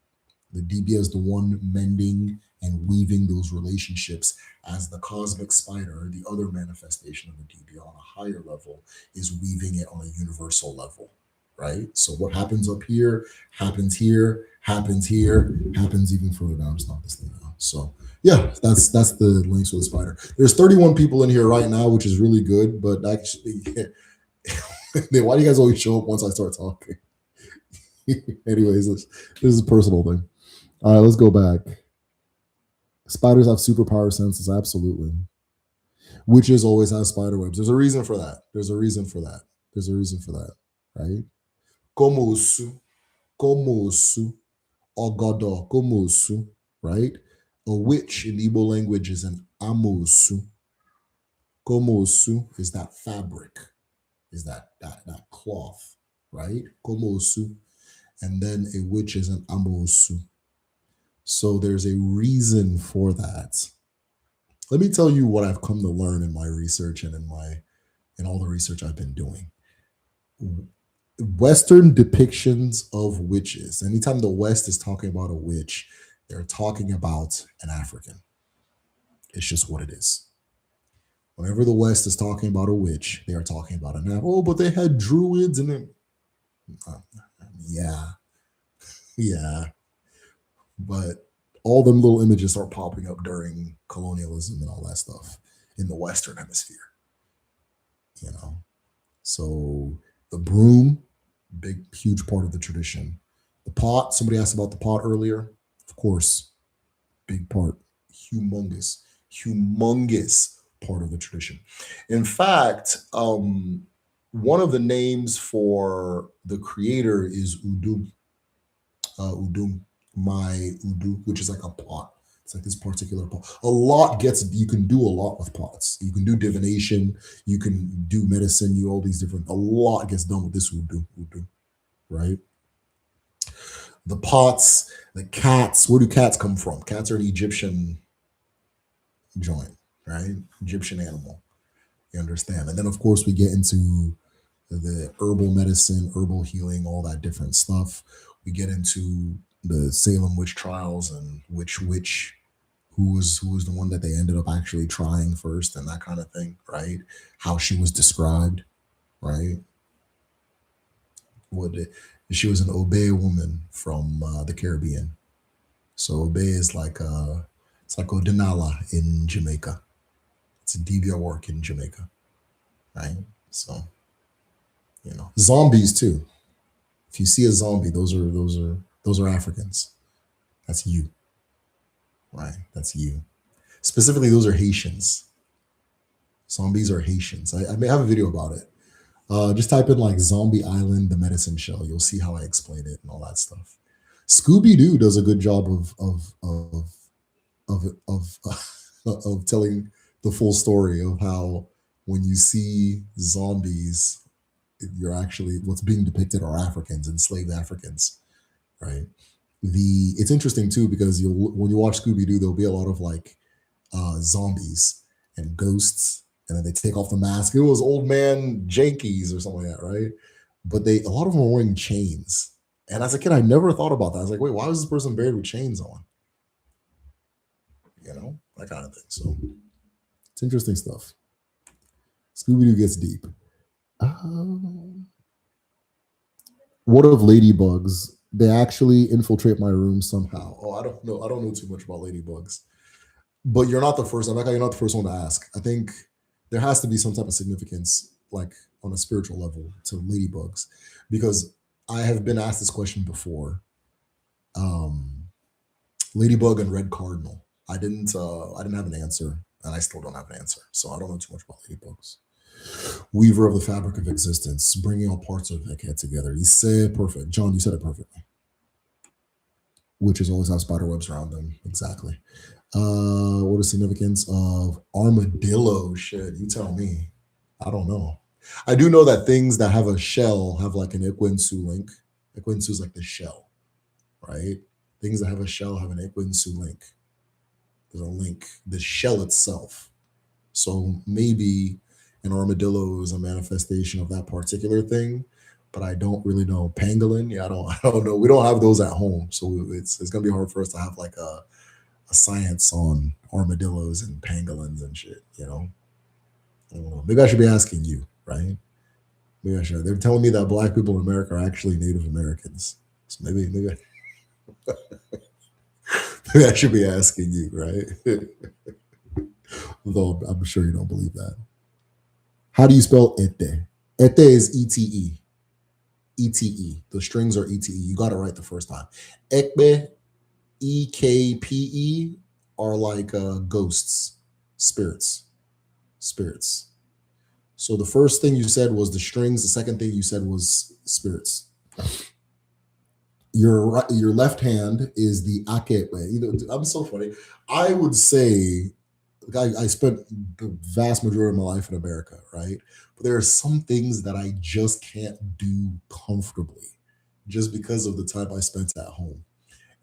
The Dibia is the one mending and weaving those relationships, as the cosmic spider, the other manifestation of the Dibia on a higher level, is weaving it on a universal level, right? So what happens up here, happens here, happens here, happens even further down. Just not this thing now. So yeah, that's the links with the spider. There's 31 people in here right now, which is really good, but actually, why do you guys always show up once I start talking? Anyways, this is a personal thing. All right, let's go back. Spiders have superpower senses, absolutely. Witches always have spider webs. There's a reason for that. There's a reason for that. There's a reason for that, right? Komusu, komusu, ogodo, komusu, right? A witch in the Igbo language is an amosu. Komosu is that fabric, is that cloth, right? Komosu. And then a witch is an amosu. So there's a reason for that. Let me tell you what I've come to learn in my research and in all the research I've been doing. Western depictions of witches. Anytime the West is talking about a witch, they're talking about an African. It's just what it is. Whenever the West is talking about a witch, they are talking about an African. Oh, but they had druids and then, yeah, yeah. But all them little images start popping up during colonialism and all that stuff in the Western hemisphere, you know. So the broom, big, huge part of the tradition. The pot, somebody asked about the pot earlier. Of course, big part, humongous, humongous part of the tradition. In fact, one of the names for the creator is Udum, Udum, my Udu, which is like a pot. It's like this particular pot. A lot gets, you can do a lot with pots. You can do divination, you can do medicine, you all these different, a lot gets done with this Udu, right? The pots, the cats, where do cats come from? Cats are an Egyptian joint, right? Egyptian animal. You understand? And then, of course, we get into the herbal medicine, herbal healing, all that different stuff. We get into the Salem witch trials and which witch who was the one that they ended up actually trying first and that kind of thing, right? How she was described, right? What she was an Obey woman from the Caribbean. So Obey is like it's like Odinala in Jamaica. It's a Dibia work in Jamaica, right? So zombies too. If you see a zombie, those are Africans. That's you, right? That's you. Specifically, those are Haitians. Zombies are Haitians. I may have a video about it. Just type in like Zombie Island, the medicine shell. You'll see how I explain it and all that stuff. Scooby Doo does a good job of of telling the full story of how when you see zombies, you're actually what's being depicted are Africans, enslaved Africans, right? It's interesting too because you when you watch Scooby Doo, there'll be a lot of like zombies and ghosts, and then they take off the mask. It was old man Jankies or something like that, right? But they a lot of them are wearing chains. And as a kid, I never thought about that. I was like, wait, why was this person buried with chains on? That kind of thing. So it's interesting stuff. Scooby Doo gets deep. Um, what of ladybugs? They actually infiltrate my room somehow. Oh, I don't know. I don't know too much about ladybugs. But you're not the first. I'm like, you're not the first one to ask. I think there has to be some type of significance, like on a spiritual level, to ladybugs, because I have been asked this question before. Um, Ladybug and red cardinal. I didn't have an answer, and I still don't have an answer. So I don't know too much about ladybugs. Weaver of the fabric of existence, bringing all parts of it together. You said perfect, John. You said it perfectly. Witches always have spider webs around them. Exactly. What is significance of armadillo? Shit, you tell me. I don't know. I do know that things that have a shell have like an Ikwinsu link. Ikwinsu is like the shell, right? Things that have a shell have an Ikwinsu link. There's a link. The shell itself. So maybe an armadillo is a manifestation of that particular thing, but I don't really know. Pangolin, yeah, I don't know. We don't have those at home, so it's gonna be hard for us to have like a science on armadillos and pangolins and shit. I don't know. Maybe I should be asking you, right? Maybe I should. They're telling me that black people in America are actually Native Americans, so maybe I should be asking you, right? Though I'm sure you don't believe that. How do you spell ete? Ete is ete. Ete. The strings are ete. You got it right the first time. Ekbe, EKPE, are like ghosts, spirits, spirits. So the first thing you said was the strings. The second thing you said was spirits. Your left hand is the akebe. I'm so funny. I would say I spent the vast majority of my life in America, right? But there are some things that I just can't do comfortably just because of the time I spent at home.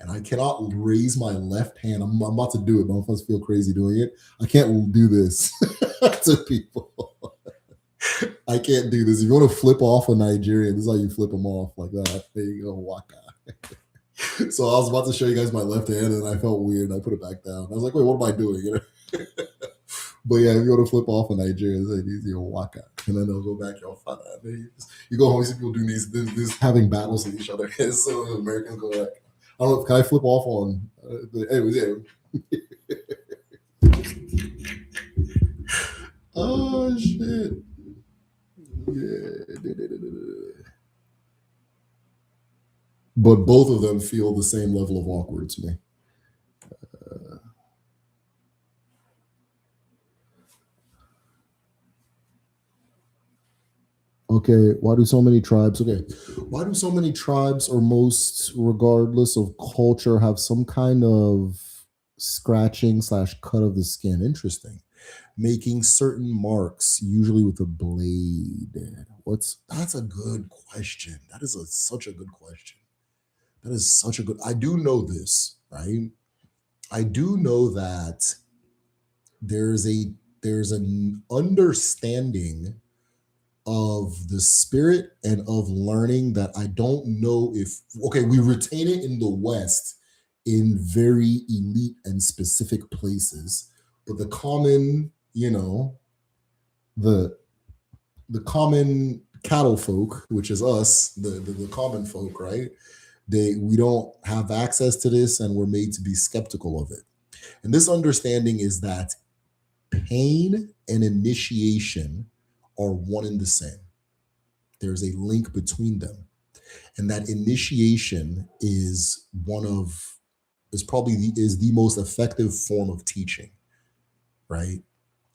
And I cannot raise my left hand. I'm about to do it, but I'm supposed to feel crazy doing it. I can't do this to people. I can't do this. If you want to flip off a Nigerian, this is how you flip them off like that. There you go, waka. So I was about to show you guys my left hand, and I felt weird. I put it back down. I was like, "Wait, what am I doing?" But yeah, if you want to flip off a Nigerian, it's like easy waka, and then they'll go back. You go home, you see people doing these having battles with each other. So Americans go like, "I don't know. Can I flip off on?" Anyways, yeah. Oh shit! Yeah. But both of them feel the same level of awkward to me. Okay, why do so many tribes? Okay, why do so many tribes, or most, regardless of culture, have some kind of scratching slash cut of the skin? Interesting. Making certain marks, usually with a blade. What's That's a good question. That is such a good question. That is such a good. I do know this, right? I do know that there's a there's an understanding of the spirit and of learning that I don't know if okay, we retain it in the West in very elite and specific places, but the common, the common cattle folk, which is us, the common folk, right? We don't have access to this, and we're made to be skeptical of it. And this understanding is that pain and initiation are one and the same. There's a link between them, and that initiation is the most effective form of teaching, right?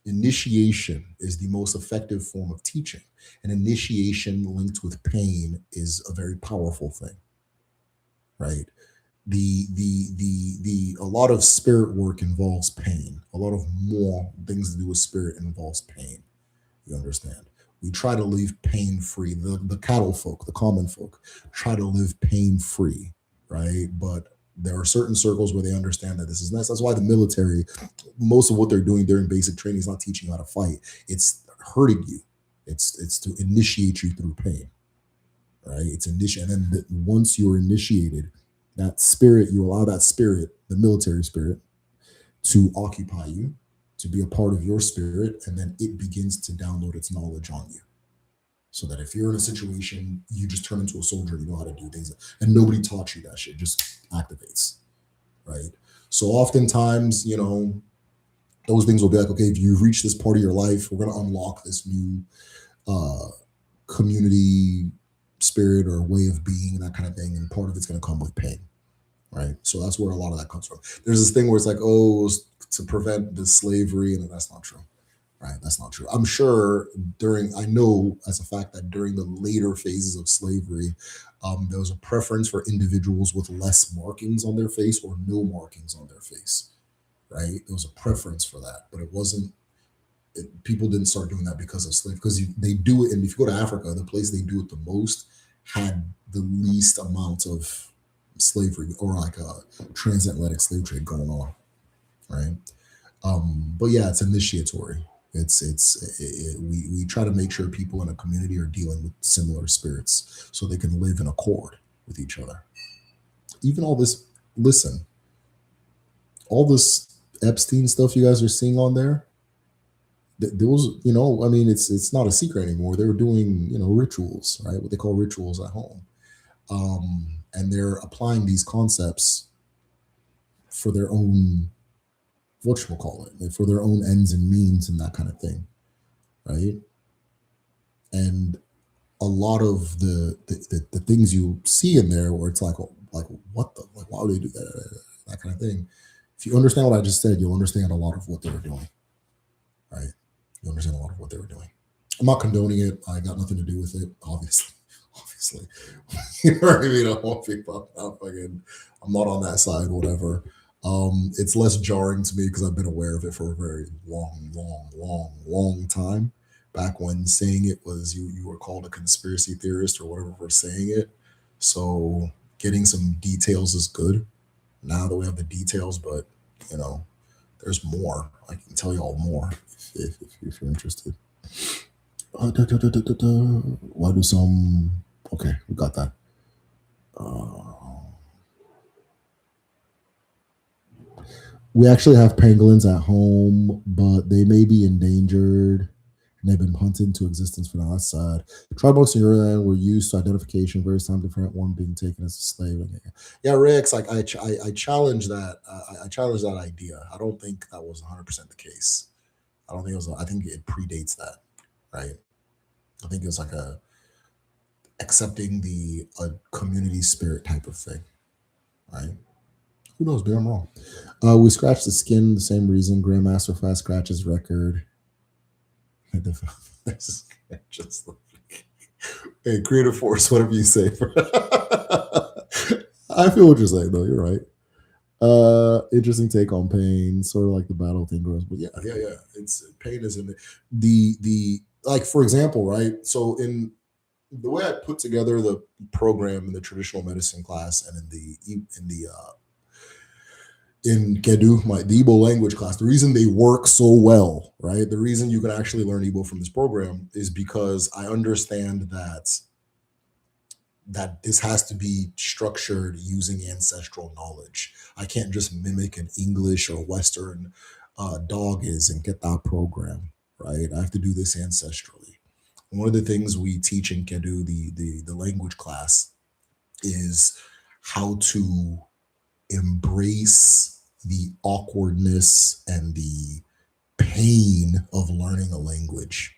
Initiation is the most effective form of teaching, and initiation linked with pain is a very powerful thing, right? The A lot of spirit work involves pain. A lot of more things to do with spirit involves pain. You understand? We try to live pain free. The cattle folk, the common folk, try to live pain free, right? But there are certain circles where they understand that this is nice. That's why the military, most of what they're doing during basic training is not teaching you how to fight. It's hurting you. It's to initiate you through pain, right? It's initiate, and then once you're initiated, that spirit, you allow that spirit, the military spirit, to occupy you, to be a part of your spirit, and then it begins to download its knowledge on you. So that if you're in a situation, you just turn into a soldier, you know how to do things, and nobody taught you that shit, just activates, right? So oftentimes, those things will be like, okay, if you've reached this part of your life, we're going to unlock this new uh, community spirit or way of being, that kind of thing, and part of it's going to come with pain, right? So that's where a lot of that comes from. There's this thing where it's like, oh, it's to prevent the slavery, and that's not true, right? That's not true. I'm sure I know as a fact that during the later phases of slavery, there was a preference for individuals with less markings on their face or no markings on their face, right? There was a preference for that, but it wasn't. People didn't start doing that because of slavery, because they do it. And if you go to Africa, the place they do it the most had the least amount of slavery, or like a transatlantic slave trade going on, right? But yeah, it's initiatory. We try to make sure people in a community are dealing with similar spirits so they can live in accord with each other. Even all this, listen, all this Epstein stuff you guys are seeing on there, those, I mean, it's not a secret anymore. They were doing, rituals, right? What they call rituals at home, and they're applying these concepts for their own, what you call it, like for their own ends and means and that kind of thing, right? And a lot of the things you see in there, where it's like what the, like, why would they do that kind of thing? If you understand what I just said, you'll understand a lot of what they were doing, right? You understand a lot of what they were doing. I'm not condoning it. I got nothing to do with it, obviously. Obviously, you know what I mean. I won't be I'm not on that side. Whatever. It's less jarring to me because I've been aware of it for a very long, long, long, long time. Back when saying it was, you were called a conspiracy theorist or whatever for saying it. So getting some details is good. Now that we have the details, but you know, there's more. I can tell you all more if you're interested. Why do some? Okay, we got that. Uh, we actually have pangolins at home, but they may be endangered, and they've been hunted into existence for the outside. Tribe marks in Euroland were used to identification, various time different, one being taken as a slave. Yeah, Rex, like I challenge that. I challenge that idea. I don't think that was 100% the case. I don't think it was. I think it predates that, right? I think it was like a accepting the a community spirit type of thing, right? Who knows? Maybe I'm wrong. We scratched the skin, the same reason. Grandmaster Fast scratches record. Just hey, creative force, whatever you say. I feel what you're saying, though. You're right. Interesting take on pain, sort of like the battle thing grows, but yeah. It's pain is in the like, for example, right? So in the way I put together the program in the traditional medicine class and in Kedu, the Igbo language class, the reason they work so well, right? The reason you can actually learn Igbo from this program is because I understand that this has to be structured using ancestral knowledge. I can't just mimic an English or Western dog is and get that program, right? I have to do this ancestrally. One of the things we teach in Kedu, the language class, is how to embrace the awkwardness and the pain of learning a language.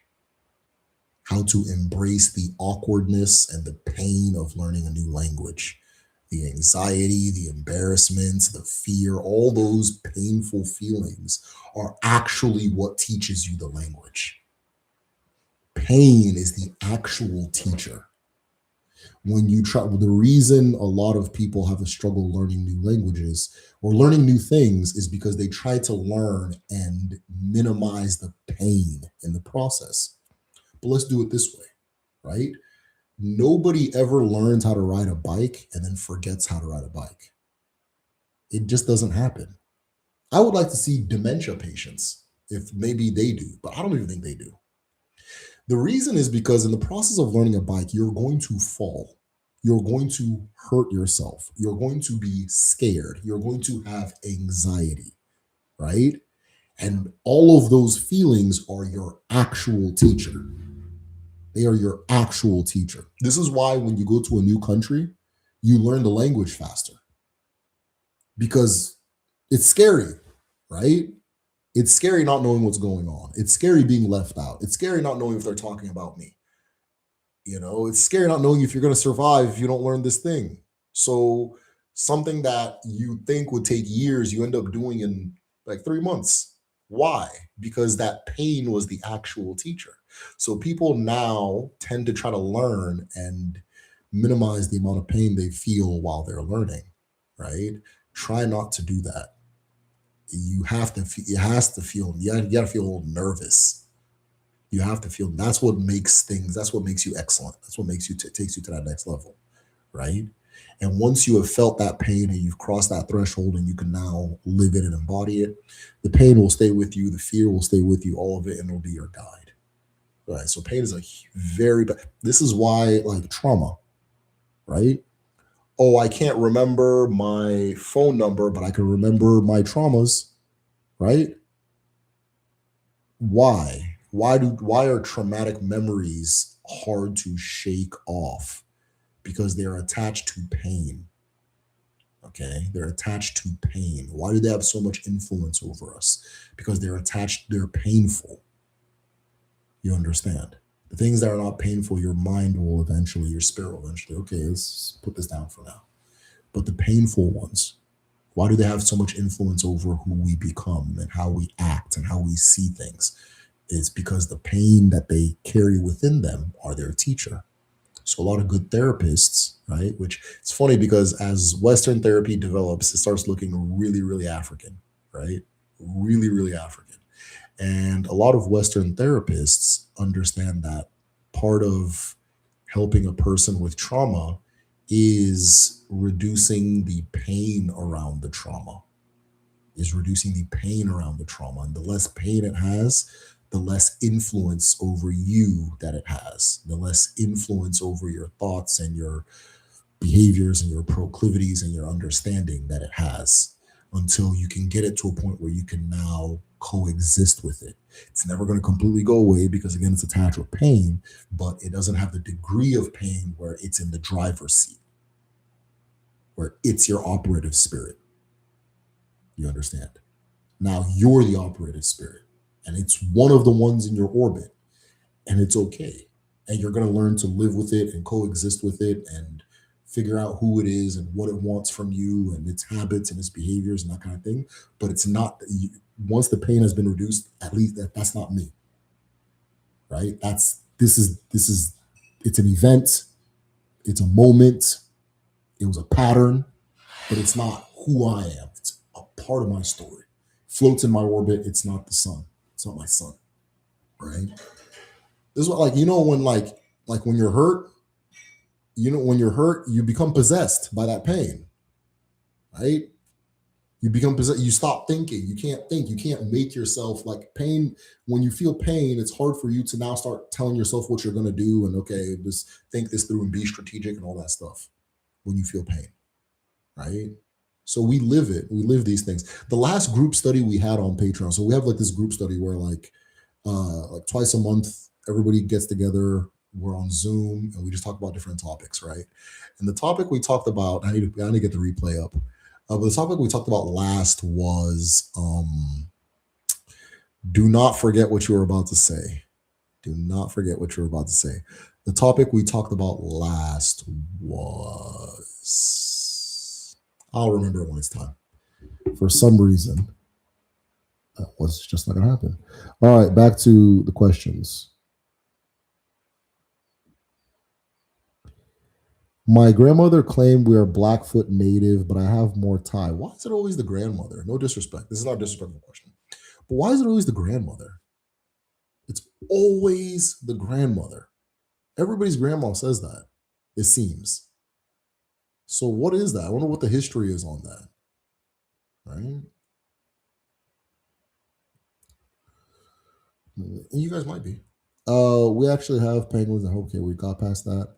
How to embrace the awkwardness and the pain of learning a new language. The anxiety, the embarrassment, the fear, all those painful feelings are actually what teaches you the language. Pain is the actual teacher. When you try, the reason a lot of people have a struggle learning new languages or learning new things is because they try to learn and minimize the pain in the process. But let's do it this way, right? Nobody ever learns how to ride a bike and then forgets how to ride a bike. It just doesn't happen. I would like to see dementia patients, if maybe they do, but I don't even think they do. The reason is because in the process of learning a bike, you're going to fall. You're going to hurt yourself. You're going to be scared. You're going to have anxiety, right? And all of those feelings are your actual teacher. They are your actual teacher. This is why when you go to a new country, you learn the language faster because it's scary, right? It's scary not knowing what's going on. It's scary being left out. It's scary not knowing if they're talking about me. It's scary not knowing if you're going to survive if you don't learn this thing. So, something that you think would take years, you end up doing in like 3 months. Why? Because that pain was the actual teacher. So, people now tend to try to learn and minimize the amount of pain they feel while they're learning, right? Try not to do that. You have to, it has to feel, you got to feel a little nervous. You have to feel, that's what makes things, that's what makes you excellent. That's what makes you, takes you to that next level, right? And once you have felt that pain and you've crossed that threshold and you can now live it and embody it, the pain will stay with you, the fear will stay with you, all of it, and it'll be your guide. Right. So pain is a very bad, this is why like trauma, right? Oh, I can't remember my phone number, but I can remember my traumas, right? Why are traumatic memories hard to shake off? Because they're attached to pain. Okay, they're attached to pain. Why do they have so much influence over us? Because they're painful. You understand? The things that are not painful, your mind will eventually, your spirit will eventually, okay, let's put this down for now. But the painful ones, why do they have so much influence over who we become and how we act and how we see things? It's because the pain that they carry within them are their teacher. So a lot of good therapists, right? Which it's funny because as Western therapy develops, it starts looking really, really African, right? Really, really African. And a lot of Western therapists understand that part of helping a person with trauma is reducing the pain around the trauma, is reducing the pain around the trauma. And the less pain it has, the less influence over you that it has, the less influence over your thoughts and your behaviors and your proclivities and your understanding that it has, until you can get it to a point where you can now coexist with it. It's never going to completely go away because, again, it's attached with pain, but it doesn't have the degree of pain where it's in the driver's seat, where it's your operative spirit. You understand? Now you're the operative spirit, and it's one of the ones in your orbit, and it's okay. And you're going to learn to live with it and coexist with it and figure out who it is and what it wants from you and its habits and its behaviors and that kind of thing. But it's not, once the pain has been reduced, at least that's not me, right? This is, it's an event, it's a moment, it was a pattern, but it's not who I am. It's a part of my story. Floats in my orbit. It's not the sun. It's not my sun, right? This is what, like, when when you're hurt, when you're hurt, you become possessed by that pain, right? You become possessed. You stop thinking. You can't think. You can't make yourself like pain. When you feel pain, it's hard for you to now start telling yourself what you're going to do and, okay, just think this through and be strategic and all that stuff when you feel pain, right? So we live it. We live these things. The last group study we had on Patreon. So we have like this group study where like twice a month Everybody gets together. We're on Zoom and we just talk about different topics, right? And the topic we talked about, I need to get the replay up. But the topic we talked about last was do not forget what you were about to say. Do not forget what you were about to say. The topic we talked about last was, I'll remember it when it's time. For some reason, that was just not going to happen. All right, back to the questions. My grandmother claimed we are Blackfoot native, but I have more Thai. Why is it always the grandmother? No disrespect. This is not a disrespectful question. But why is it always the grandmother? It's always the grandmother. Everybody's grandma says that, it seems. So what is that? I wonder what the history is on that. Right? You guys might be. We actually have penguins. Okay, we got past that.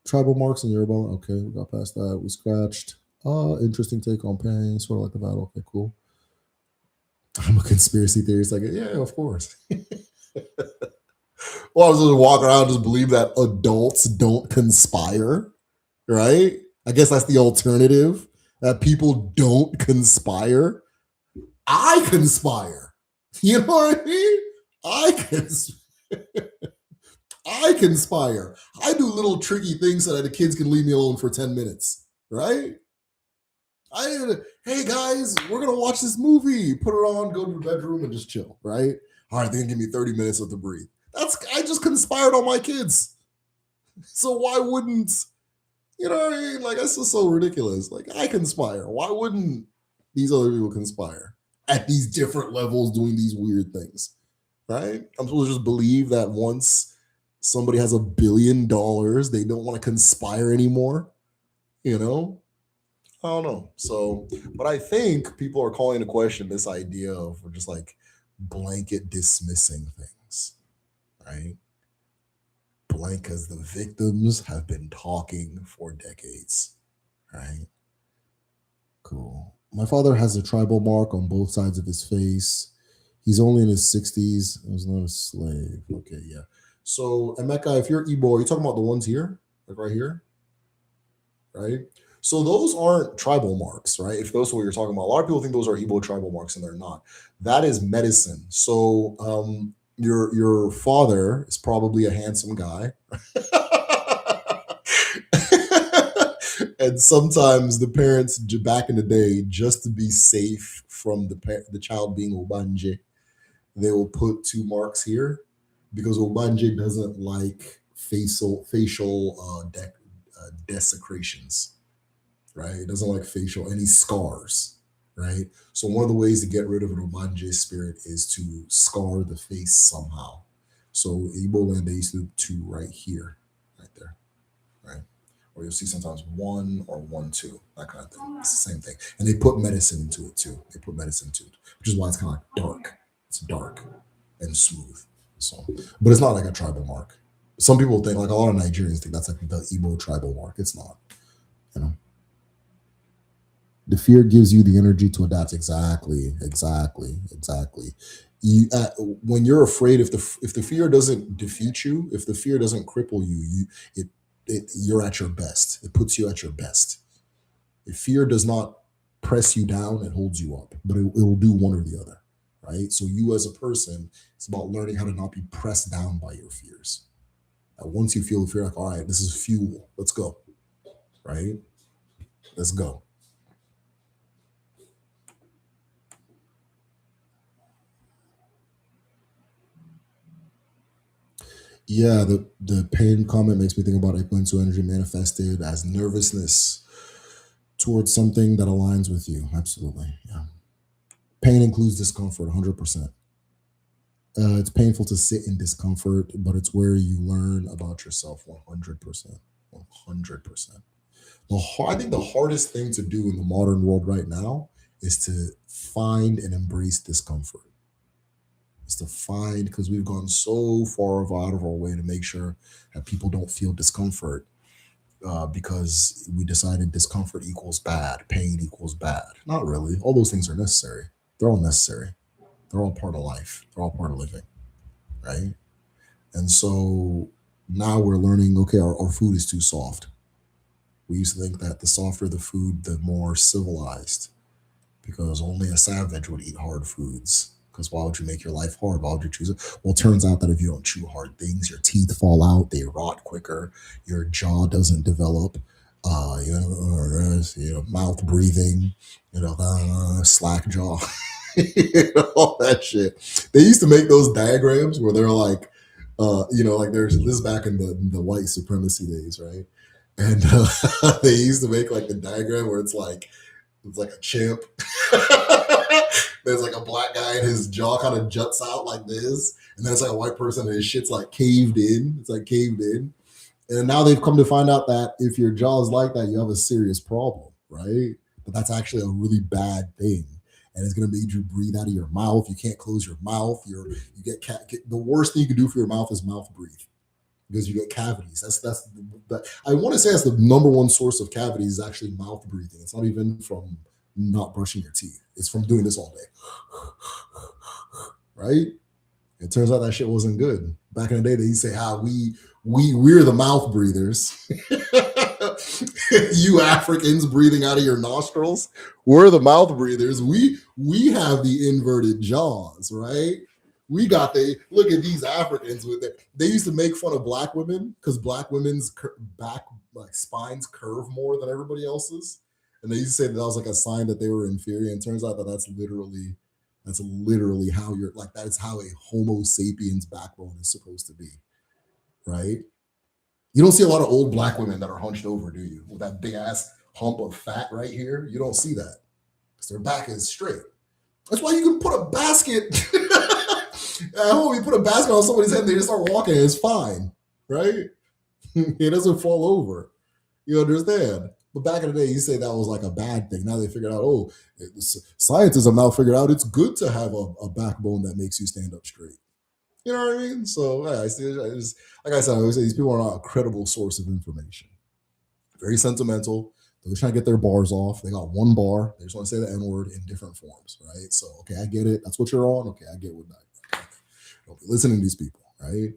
Tribal marks in Yoruba. Okay, we got past that. We scratched. Interesting take on pain, sort of like the battle. Okay, cool. I'm a conspiracy theorist. Like, yeah, of course. Well, I was just walk around, just believe that adults don't conspire, right? I guess that's the alternative, that people don't conspire. I conspire. You know what I mean? I I conspire. I do little tricky things so that the kids can leave me alone for 10 minutes, right? Hey guys, we're gonna watch this movie. Put it on, go to the bedroom, and just chill, right? All right, they can give me 30 minutes to breathe. I just conspired on my kids. So why wouldn't you know what I mean? Like that's just so ridiculous. Like I conspire. Why wouldn't these other people conspire at these different levels doing these weird things? Right? I'm supposed to just believe that once somebody has $1 billion, they don't want to conspire anymore. You know? I don't know. So, but I think people are calling into question this idea of just like blanket dismissing things, right? Blank because the victims have been talking for decades, right? Cool. My father has a tribal mark on both sides of his face. He's only in his 60s. He was not a slave. Okay, yeah. So, Emeka, if you're Igbo, are you talking about the ones here? Like right here? Right? So those aren't tribal marks, right? If those are what you're talking about, a lot of people think those are Igbo tribal marks, and they're not. That is medicine. So your father is probably a handsome guy, and sometimes the parents back in the day, just to be safe from the child being obanje, they will put two marks here because obanje doesn't like facial desecrations, right? It doesn't like facial any scars, right? So one of the ways to get rid of an Obanje spirit is to scar the face somehow. So Igbo land, they used to do two right here, right there, right? Or you'll see sometimes one or one, two, that kind of thing. It's the same thing. And they put medicine into it too. They put medicine into it, which is why it's kind of like dark. It's dark and smooth. So, but it's not like a tribal mark. Some people think, like a lot of Nigerians think that's like the Igbo tribal mark. It's not, you know. The fear gives you the energy to adapt. Exactly. You when you're afraid, if the fear doesn't defeat you, if the fear doesn't cripple you, you're at your best. It puts you at your best. If fear does not press you down, it holds you up, but it will do one or the other, right? So you as a person, it's about learning how to not be pressed down by your fears. Once you feel the fear, like, all right, this is fuel. Let's go, right? Let's go. Yeah, the pain comment makes me think about Ekwensu energy manifested as nervousness towards something that aligns with you. Absolutely. Yeah. Pain includes discomfort, 100%. It's painful to sit in discomfort, but it's where you learn about yourself, 100%. 100%. I think the hardest thing to do in the modern world right now is to find and embrace discomfort. Is to find, because we've gone so far out of our way to make sure that people don't feel discomfort, because we decided discomfort equals bad, pain equals bad. Not really. All those things are necessary. They're all necessary. They're all part of life. They're all part of living. right? And so now we're learning, okay, our food is too soft. We used to think that the softer the food, the more civilized, because only a savage would eat hard foods. Because why would you make your life hard? Why would you choose it? Well, it turns out that if you don't chew hard things, your teeth fall out, they rot quicker, your jaw doesn't develop, mouth breathing, slack jaw, all that shit. They used to make those diagrams where they're like, like there's this back in the white supremacy days, right? And they used to make like the diagram where it's like a chimp. There's like a black guy and his jaw kind of juts out like this. And then it's like a white person and his shit's like caved in. It's like caved in. And now they've come to find out that if your jaw is like that, you have a serious problem, right? But that's actually a really bad thing. And it's going to make you breathe out of your mouth. You can't close your mouth. You get the worst thing you can do for your mouth is mouth breathe because you get cavities. I want to say that's the number one source of cavities is actually mouth breathing. It's not even from not brushing your teeth. It's from doing this all day, right? It turns out that shit wasn't good. Back in the day, they used to say, "How we're the mouth breathers." You Africans breathing out of your nostrils. We're the mouth breathers. We have the inverted jaws, right? We got the look at these Africans with it. They used to make fun of black women because black women's back like spines curve more than everybody else's, and they used to say that was like a sign that they were inferior. And it turns out that that's literally how you're like that is how a Homo sapiens backbone is supposed to be, right? You don't see a lot of old black women that are hunched over, do you? With that big ass hump of fat right here. You don't see that because their back is straight. That's why you can put a basket at home. You put a basket on somebody's head and they just start walking. And it's fine, right? It doesn't fall over. You understand? But back in the day, you say that was like a bad thing. Now they figured out, scientists have now figured out it's good to have a backbone that makes you stand up straight. You know what I mean? So yeah, like I said, I always say these people are not a credible source of information. Very sentimental. They're just trying to get their bars off. They got one bar. They just want to say the N word in different forms, right? So okay, I get it. That's what you're on. Okay, I get what that. Don't be listening to these people, right?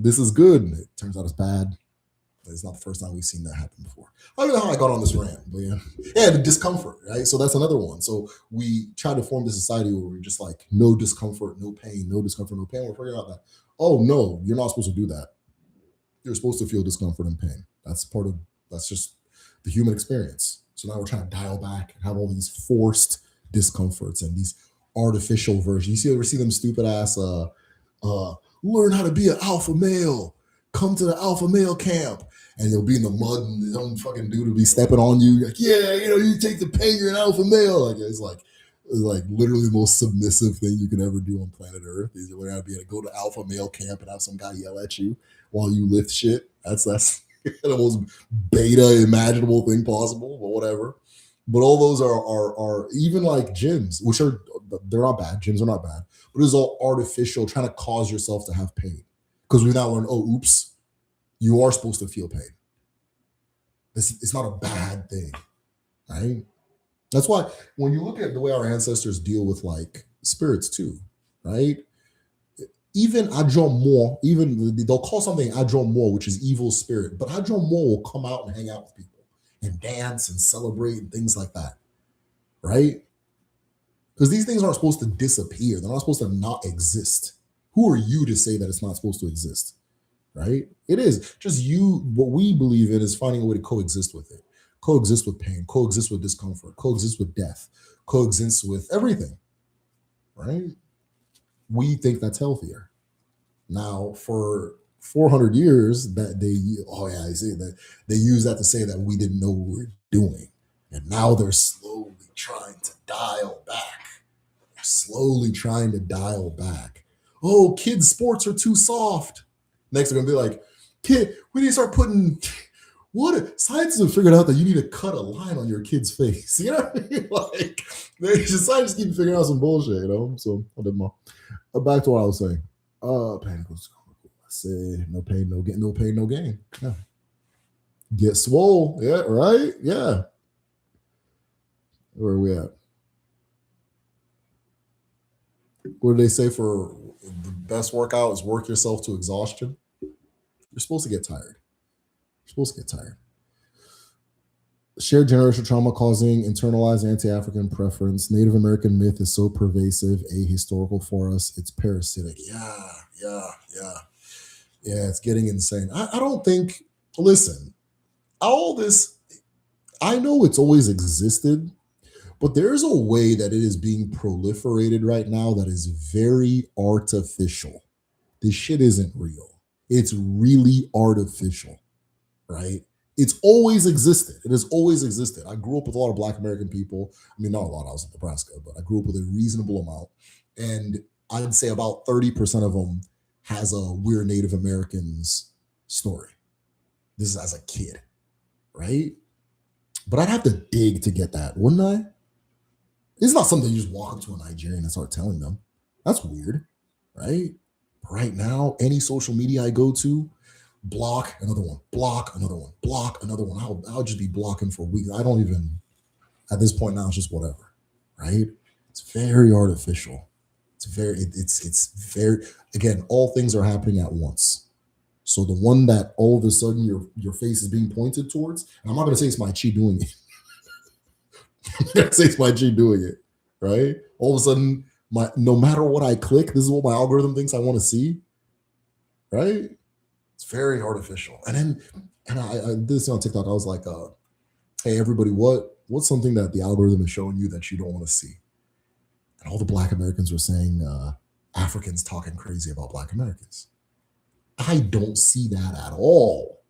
This is good. It turns out it's bad. It's not the first time we've seen that happen before. I don't know how I got on this rant, but yeah, the discomfort, right? So that's another one. So we try to form this society where we're just like no discomfort, no pain, no discomfort, no pain. We're figuring out that no, you're not supposed to do that. You're supposed to feel discomfort and pain. That's just the human experience. So now we're trying to dial back and have all these forced discomforts and these artificial versions. You ever see them stupid ass learn how to be an alpha male. Come to the alpha male camp. And you'll be in the mud and some fucking dude will be stepping on you. Like, yeah, you take the pain, you're an alpha male. Like it's like literally the most submissive thing you can ever do on planet Earth. Is you learn how to be able to go to alpha male camp and have some guy yell at you while you lift shit. That's the most beta imaginable thing possible, but whatever. But all those are even like gyms, which they're not bad. Gyms are not bad, but it's all artificial, trying to cause yourself to have pain. Because we now learn, oops, you are supposed to feel pain. It's not a bad thing, right? That's why when you look at the way our ancestors deal with like spirits too, right? Even Adjommo, even they'll call something Adjommo, which is evil spirit, but Adjommo will come out and hang out with people and dance and celebrate and things like that, right? Because these things aren't supposed to disappear. They're not supposed to not exist. Who are you to say that it's not supposed to exist? Right? It is. Just you, what we believe in is finding a way to coexist with it. Coexist with pain, coexist with discomfort, coexist with death, coexist with everything. Right? We think that's healthier. Now, for 400 years, I see that they use that to say that we didn't know what we were doing. And now they're slowly trying to dial back. They're slowly trying to dial back. Oh, kids' sports are too soft. Next, they're gonna be like, kid, we need to start putting what scientists have figured out that you need to cut a line on your kid's face. You know what I mean? Like scientists keep figuring out some bullshit, So I did my back to what I was saying. Pain equals I said no pain, no gain, no pain, no gain. Yeah. Get swole. Yeah, right? Yeah. Where are we at? What do they say for the best workout is work yourself to exhaustion? You're supposed to get tired. You're supposed to get tired. Shared generational trauma causing internalized anti-African preference. Native American myth is so pervasive, ahistorical for us. It's parasitic. Yeah, yeah. Yeah, it's getting insane. I don't think, listen, all this, I know it's always existed, but there's a way that it is being proliferated right now that is very artificial. This shit isn't real. It's really artificial, right? It's always existed. It has always existed. I grew up with a lot of Black American people. I mean, not a lot. I was in Nebraska, but I grew up with a reasonable amount. And I'd say about 30% of them has a We're Native Americans story. This is as a kid, right? But I'd have to dig to get that, wouldn't I? It's not something you just walk up to a Nigerian and start telling them. That's weird, right? But right now, any social media I go to, block another one, block another one, block another one. I'll just be blocking for weeks. I don't even, at this point now, it's just whatever, right? It's very artificial. It's very, again, all things are happening at once. So the one that all of a sudden your face is being pointed towards, and I'm not going to say it's my chi doing it. I'm going to say it's my chi doing it, right? All of a sudden, no matter what I click, this is what my algorithm thinks I want to see, right? It's very artificial. And I did this on TikTok. I was like, hey, everybody, what's something that the algorithm is showing you that you don't want to see? And all the Black Americans were saying Africans talking crazy about Black Americans. I don't see that at all.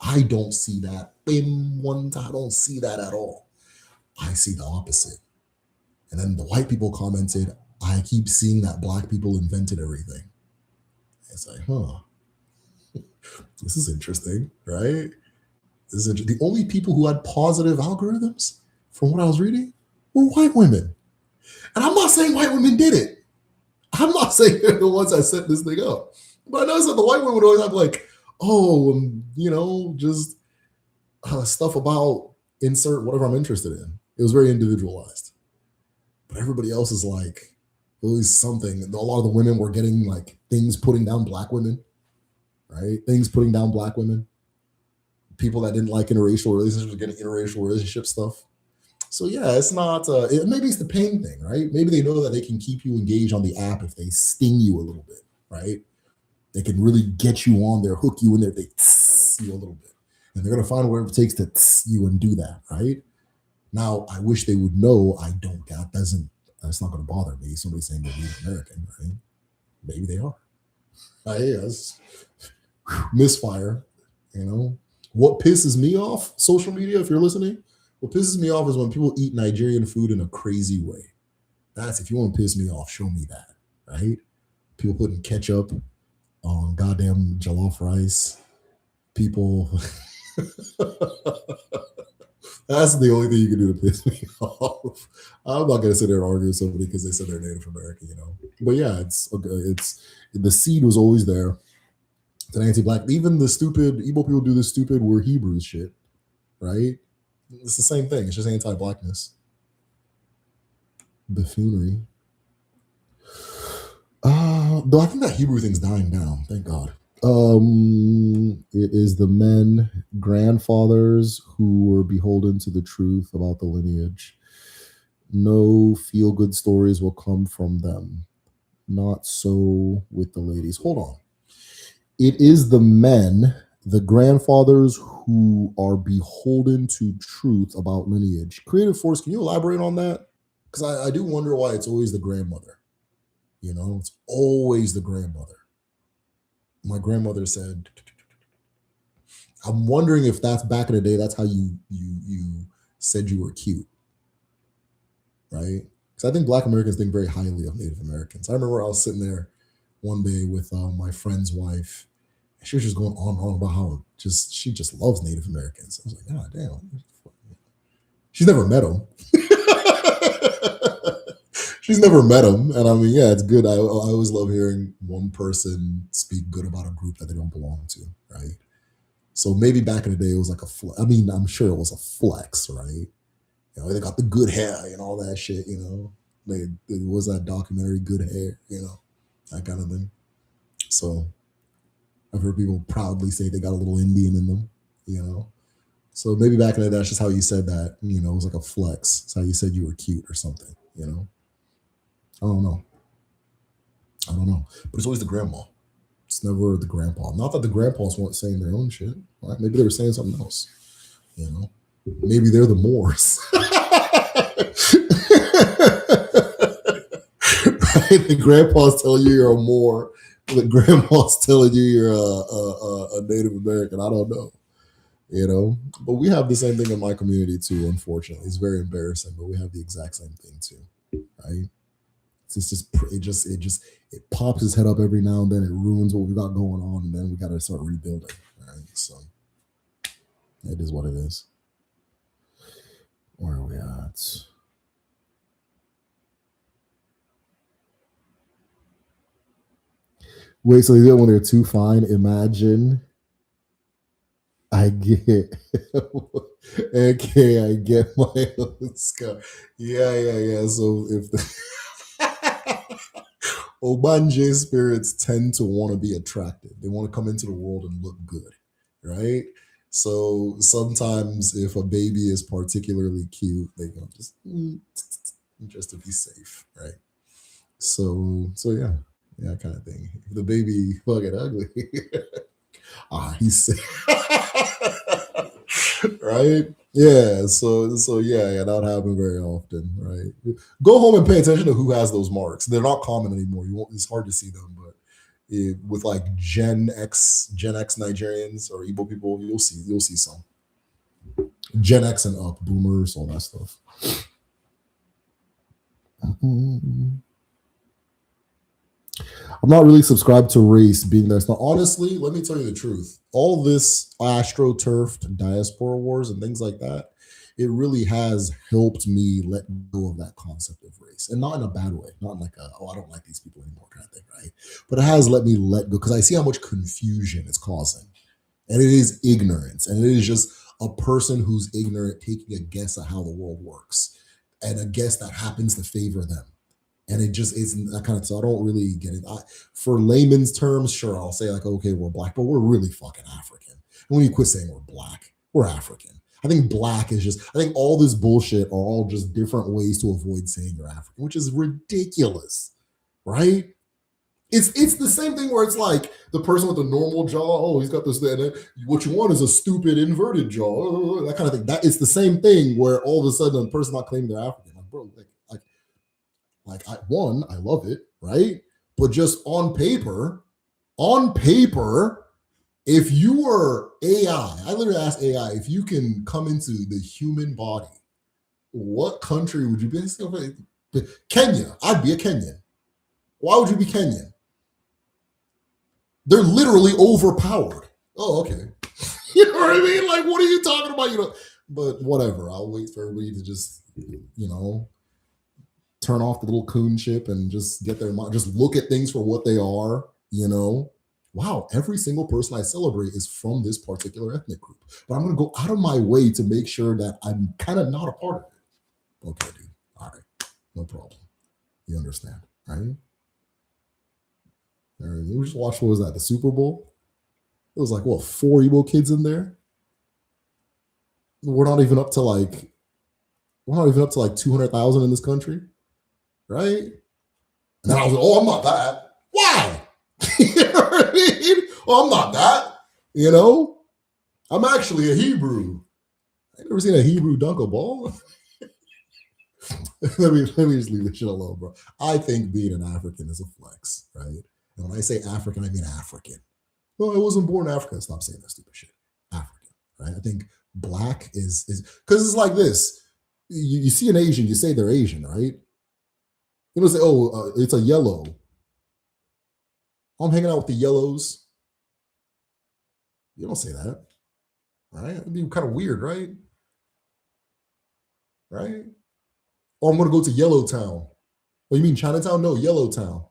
I don't see that in one time. I don't see that at all. I see the opposite. And then the white people commented, I keep seeing that Black people invented everything. It's like, this is interesting, right? This is the only people who had positive algorithms, from what I was reading, were white women. And I'm not saying white women did it. I'm not saying they're the ones that set this thing up. But I noticed that the white women would always have like, just stuff about insert whatever I'm interested in. It was very individualized. But everybody else is like, always something. A lot of the women were getting like things putting down Black women, right? Things putting down Black women. People that didn't like interracial relationships were getting interracial relationship stuff. So yeah, it's not. Maybe it's the pain thing, right? Maybe they know that they can keep you engaged on the app if they sting you a little bit, right? They can really get you on there, hook you in there, they tss you a little bit, and they're gonna find whatever it takes to tss you and do that, right? Now, I wish they would know I don't. That's not gonna bother me. Somebody saying they're Native American, right? Maybe they are. Yes, misfire. You know what pisses me off? Social media, if you're listening. What pisses me off is when people eat Nigerian food in a crazy way. That's if you want to piss me off, show me that, right? People putting ketchup on goddamn jollof rice. People. That's the only thing you can do to piss me off. I'm not gonna sit there and argue with somebody because they said they're Native American. But yeah, it's the seed was always there. It's an anti-black. Even the stupid Igbo people do this stupid "we're Hebrews" shit, right? It's the same thing. It's just anti-blackness. Buffoonery. Though I think that Hebrew thing's dying down. Thank God. It is the men, grandfathers who were beholden to the truth about the lineage. No feel-good stories will come from them. Not so with the ladies. Hold on. It is the men, the grandfathers who are beholden to truth about lineage. Creative Force, can you elaborate on that? Because I do wonder why it's always the grandmother. It's always the grandmother. My grandmother said, I'm wondering if that's back in the day, that's how you said you were cute, right? Because I think Black Americans think very highly of Native Americans. I remember I was sitting there one day with my friend's wife. And she was just going on and on about how she just loves Native Americans. I was like, God damn. She's never met them. She's never met them. And I mean, yeah, it's good. I always love hearing one person speak good about a group that they don't belong to, right? So maybe back in the day, it was like I mean, I'm sure it was a flex, right? They got the good hair and all that shit. It was that documentary Good Hair, that kind of thing. So I've heard people proudly say they got a little Indian in them, you know. So maybe back in the day, that's just how you said that, it was like a flex. It's how you said you were cute or something. I don't know. I don't know. But it's always the grandma. It's never the grandpa. Not that the grandpas weren't saying their own shit. Right? Maybe they were saying something else. You know, maybe they're the Moors. Right? The grandpa's telling you you're a Moor. The grandma's telling you you're a Native American. I don't know. But we have the same thing in my community too. Unfortunately, it's very embarrassing, but we have the exact same thing too. Right? It's just it pops his head up every now and then. It ruins what we got going on, and then we got to start rebuilding. Right? So it is what it is. Where are we at? Wait, so you did when they're too fine? Imagine I get okay, I get my own scar. Yeah. So if the Obanje spirits tend to want to be attractive. They want to come into the world and look good, right? So sometimes if a baby is particularly cute, they go just to be safe, right? So yeah, kind of thing. If the baby fucking ugly, he's right. Yeah, so yeah, that would happen very often, right? Go home and pay attention to who has those marks. They're not common anymore. You won't. It's hard to see them, but with like Gen X Nigerians or Igbo people, you'll see some Gen X and up, boomers, all that stuff. I'm not really subscribed to race being there. Now, honestly, let me tell you the truth. All this astroturfed diaspora wars and things like that, it really has helped me let go of that concept of race, and not in a bad way, not in like I don't like these people anymore kind of thing, right? But it has let me let go because I see how much confusion it's causing, and it is ignorance, and it is just a person who's ignorant taking a guess at how the world works, and a guess that happens to favor them, and it just isn't that kind of. So I don't really get it. For layman's terms, sure, I'll say like, okay, we're black, but we're really fucking African. And when you quit saying we're black, we're African. I think black is just. I think all this bullshit are all just different ways to avoid saying you're African, which is ridiculous, right? It's the same thing where it's like the person with the normal jaw. Oh, he's got this. What you want is a stupid inverted jaw. That kind of thing. That it's the same thing where all of a sudden the person not claiming they're African, like bro, I love it, right? But just on paper, if you were AI, I literally asked AI if you can come into the human body, what country would you be? Kenya. I'd be a Kenyan. Why would you be Kenyan? They're literally overpowered. Oh, okay. You know what I mean? Like, what are you talking about? But whatever. I'll wait for everybody to just, turn off the little coon chip and just get their mind, just look at things for what they are. Wow, every single person I celebrate is from this particular ethnic group. But I'm going to go out of my way to make sure that I'm kind of not a part of it. Okay, dude. All right. No problem. You understand, right? All right. You just watched, what was that, the Super Bowl? It was like, what, 4 Igbo kids in there? We're not even up to like 200,000 in this country, right? And then I was like, oh, I'm not that. Why? You know what I mean? Oh, I'm not that. I'm actually a Hebrew. I've never seen a Hebrew dunk a ball. let me just leave this shit alone, bro. I think being an African is a flex, right? And when I say African, I mean African. No, I wasn't born African. Stop saying that stupid shit. African, right? I think black is because it's like this. You see an Asian, you say they're Asian, right? You don't say, oh, it's a yellow. I'm hanging out with the yellows. You don't say that, right? It'd be kind of weird, right? Right? Or I'm going to go to Yellowtown. Oh, you mean Chinatown? No, Yellowtown.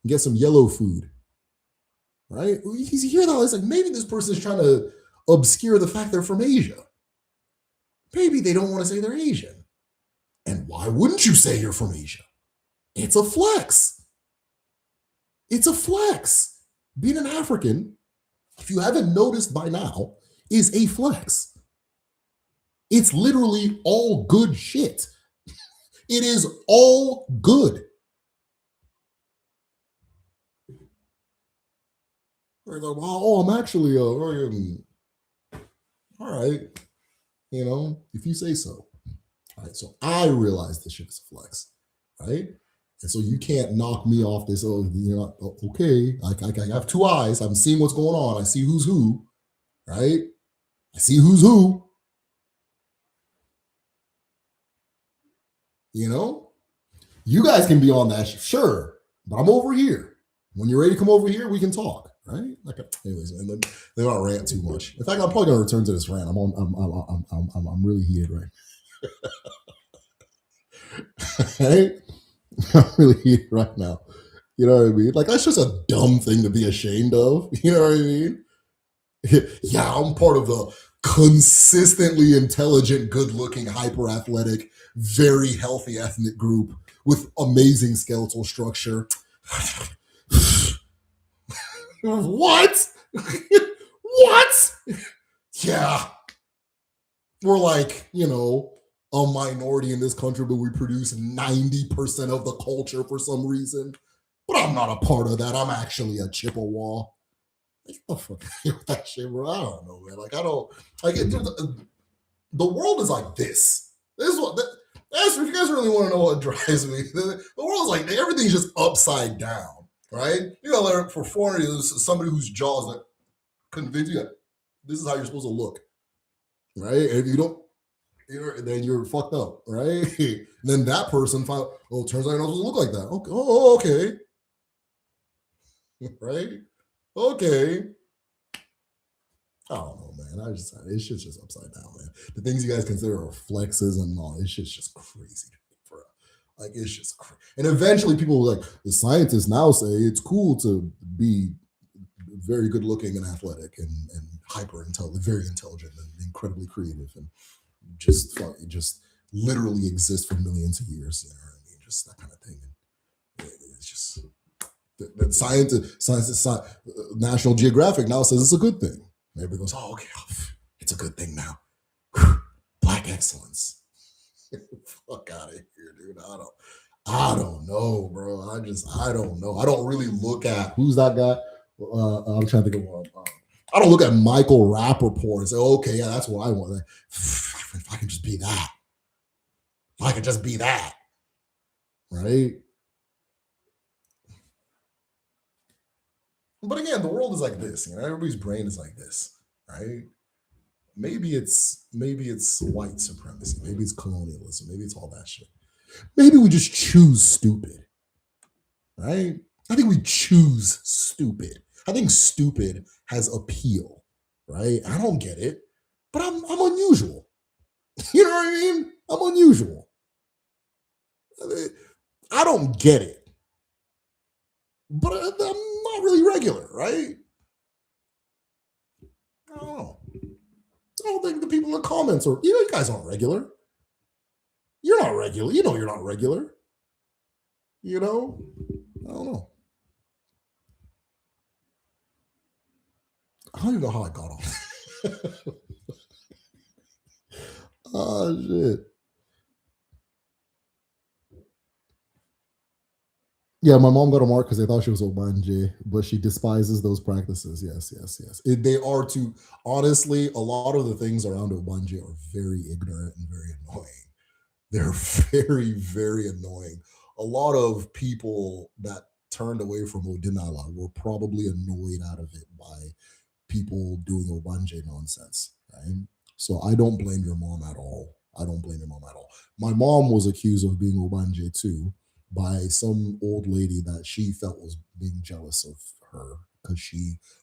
Get some yellow food, right? You hear that? It's like maybe this person is trying to obscure the fact they're from Asia. Maybe they don't want to say they're Asian. And why wouldn't you say you're from Asia? It's a flex. It's a flex. Being an African, if you haven't noticed by now, is a flex. It's literally all good shit. It is all good. Like, oh, I'm actually all right, if you say so. All right, so I realize this shit is a flex, right? And so you can't knock me off this. Oh, okay. I have two eyes. I'm seeing what's going on. I see who's who, right? I see who's who. You know, you guys can be on that, sure, but I'm over here. When you're ready to come over here, we can talk, right? Like, anyways, and then they don't rant too much. In fact, I'm probably gonna return to this rant. I'm really heated right, right? I'm really heated right now. You know what I mean? Like that's just a dumb thing to be ashamed of. You know what I mean? Yeah, I'm part of the consistently intelligent, good-looking, hyper-athletic, very healthy ethnic group with amazing skeletal structure. What? What? Yeah, we're like, a minority in this country, but we produce 90% of the culture for some reason. But I'm not a part of that. I'm actually a Chippewa. Get the fuck with that shit, bro. I don't know, man. Like, I don't like it. The world is like this. This is what. That's if you guys really want to know what drives me. The world's like everything's just upside down, right? You gotta learn for 400 years, somebody whose jaw is like convince you that this is how you're supposed to look, right? And if you don't, then you're fucked up, right? And then that person found, oh, it turns out you're not supposed to look like that. Okay, okay, right? Okay. I don't know, man. It's just upside down, man. The things you guys consider are flexes and all, it's just crazy, bro. Like it's just crazy. And eventually, people like the scientists now say it's cool to be very good looking and athletic and hyper intelligent, very intelligent and incredibly creative and just literally exist for millions of years. You know what I mean? Just that kind of thing. And it's just the National Geographic now says it's a good thing. Everybody goes, oh, okay, it's a good thing now. Black excellence. Fuck out of here, dude. I don't know, bro. I don't know. I don't really look at who's that guy. I'm trying to think of one. I don't look at Michael Rappaport and say, okay, yeah, that's what I want. Like, if I can just be that. If I can just be that. Right? But again, the world is like this. Everybody's brain is like this, right? Maybe it's white supremacy. Maybe it's colonialism. Maybe it's all that shit. Maybe we just choose stupid, right? I think we choose stupid. I think stupid has appeal, right? I don't get it, but I'm unusual. You know what I mean? I'm unusual. I don't get it, but I'm not really regular, right? I don't know. I don't think the people in the comments are, you guys aren't regular. You're not regular. You know you're not regular. You know? I don't know. I don't even know how I got off. Oh shit. Yeah, my mom got a mark because they thought she was Obanje, but she despises those practices. Yes, yes, yes. They are too. Honestly, a lot of the things around Obanje are very ignorant and very annoying. They're very, very annoying. A lot of people that turned away from Odinala were probably annoyed out of it by people doing Obanje nonsense, right? So I don't blame your mom at all. I don't blame your mom at all. My mom was accused of being Obanje too by some old lady that she felt was being jealous of her because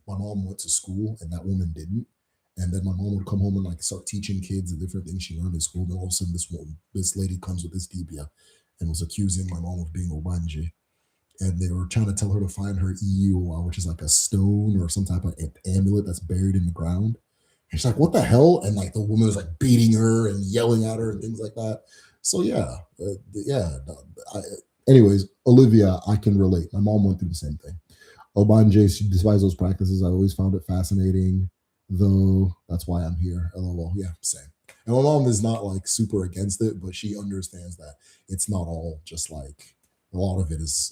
my mom went to school and that woman didn't. And then my mom would come home and like start teaching kids the different things she learned in school. Then all of a sudden, this lady comes with this dibia and was accusing my mom of being Obanje. And they were trying to tell her to find her EUOA, which is like a stone or some type of amulet that's buried in the ground. And she's like, what the hell? And like the woman was like beating her and yelling at her and things like that. So yeah, yeah, Anyways, Olivia, I can relate. My mom went through the same thing. Obanje, she despises those practices. I always found it fascinating, though. That's why I'm here. LOL. Yeah, same. And my mom is not like super against it, but she understands that it's not all just like a lot of it is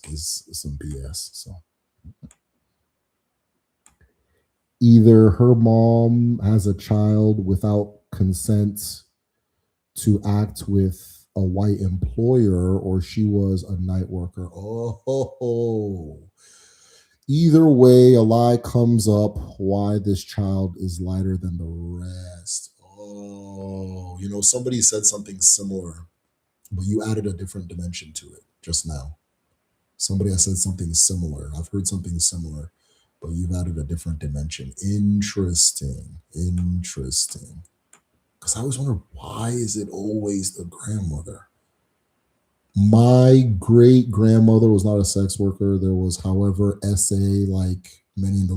some BS. So either her mom has a child without consent to act with a white employer, or she was a night worker. Oh, ho, ho. Either way, a lie comes up why this child is lighter than the rest. Oh, somebody said something similar, but you added a different dimension to it just now. Somebody has said something similar. I've heard something similar, but you've added a different dimension. Interesting. Interesting. Because I always wonder, why is it always the grandmother? My great grandmother was not a sex worker. There was, however, SA like many in the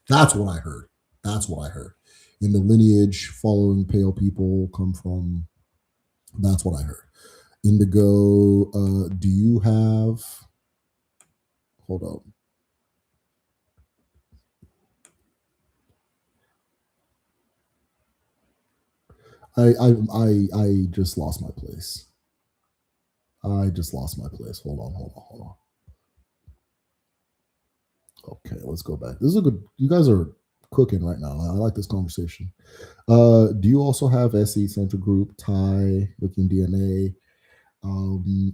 that's what I heard. That's what I heard. In the lineage following pale people come from, that's what I heard. Indigo, do you have, hold up. I just lost my place. I just lost my place. Hold on. Okay, let's go back. This is a good. You guys are cooking right now. I like this conversation. Do you also have SE Central Group, Thai, looking DNA?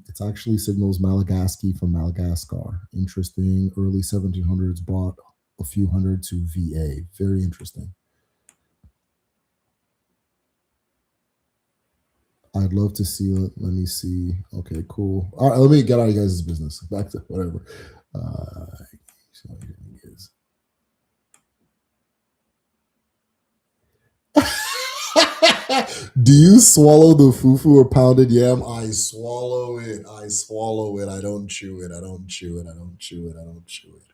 It's actually signals Malagasy from Madagascar. Interesting. Early 1700s brought a few hundred to VA. Very interesting. I'd love to see it. Let me see. Okay, cool. All right, let me get out of you guys' business. Back to whatever. So here he is. Do you swallow the fufu or pounded yam? I swallow it. I swallow it. I don't chew it. I don't chew it. I don't chew it. I don't chew it.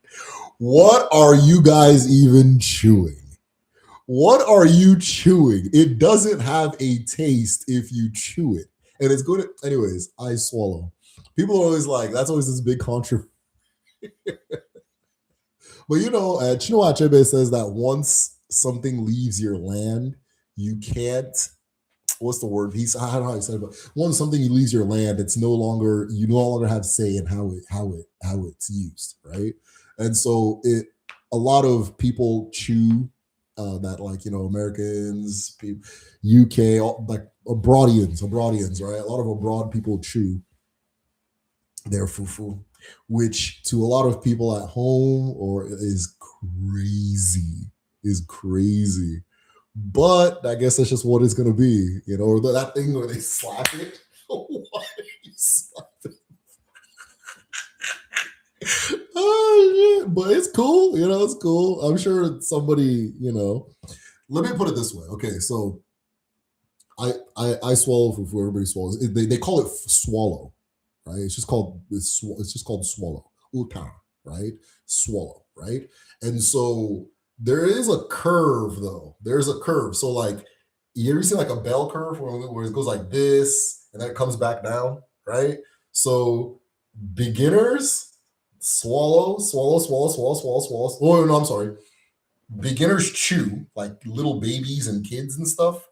What are you guys even chewing? What are you chewing? It doesn't have a taste if you chew it. And it's good. Anyways, I swallow. People are always like, that's always this big controversy. But Chinua Achebe says that once something leaves your land, you can't, what's the word? I don't know how he said it, but once something leaves your land, it's no longer, you no longer have say in how it's used, right? And so a lot of people chew that, like, Americans, people, UK, like abroadians, right? A lot of abroad people chew their fufu, which to a lot of people at home or is crazy. But I guess that's just what it's gonna be, or that thing where they slap it. Why you slap it? Oh shit! But it's cool, it's cool. I'm sure somebody, Let me put it this way. Okay, so I swallow for everybody swallows. They call it swallow, right? It's just called swallow. Uta, right? Swallow, right? And so there is a curve though. There's a curve. So like, you ever see like a bell curve where it goes like this and then it comes back down, right? So beginners swallow. Oh no, I'm sorry. Beginners chew, like little babies and kids and stuff.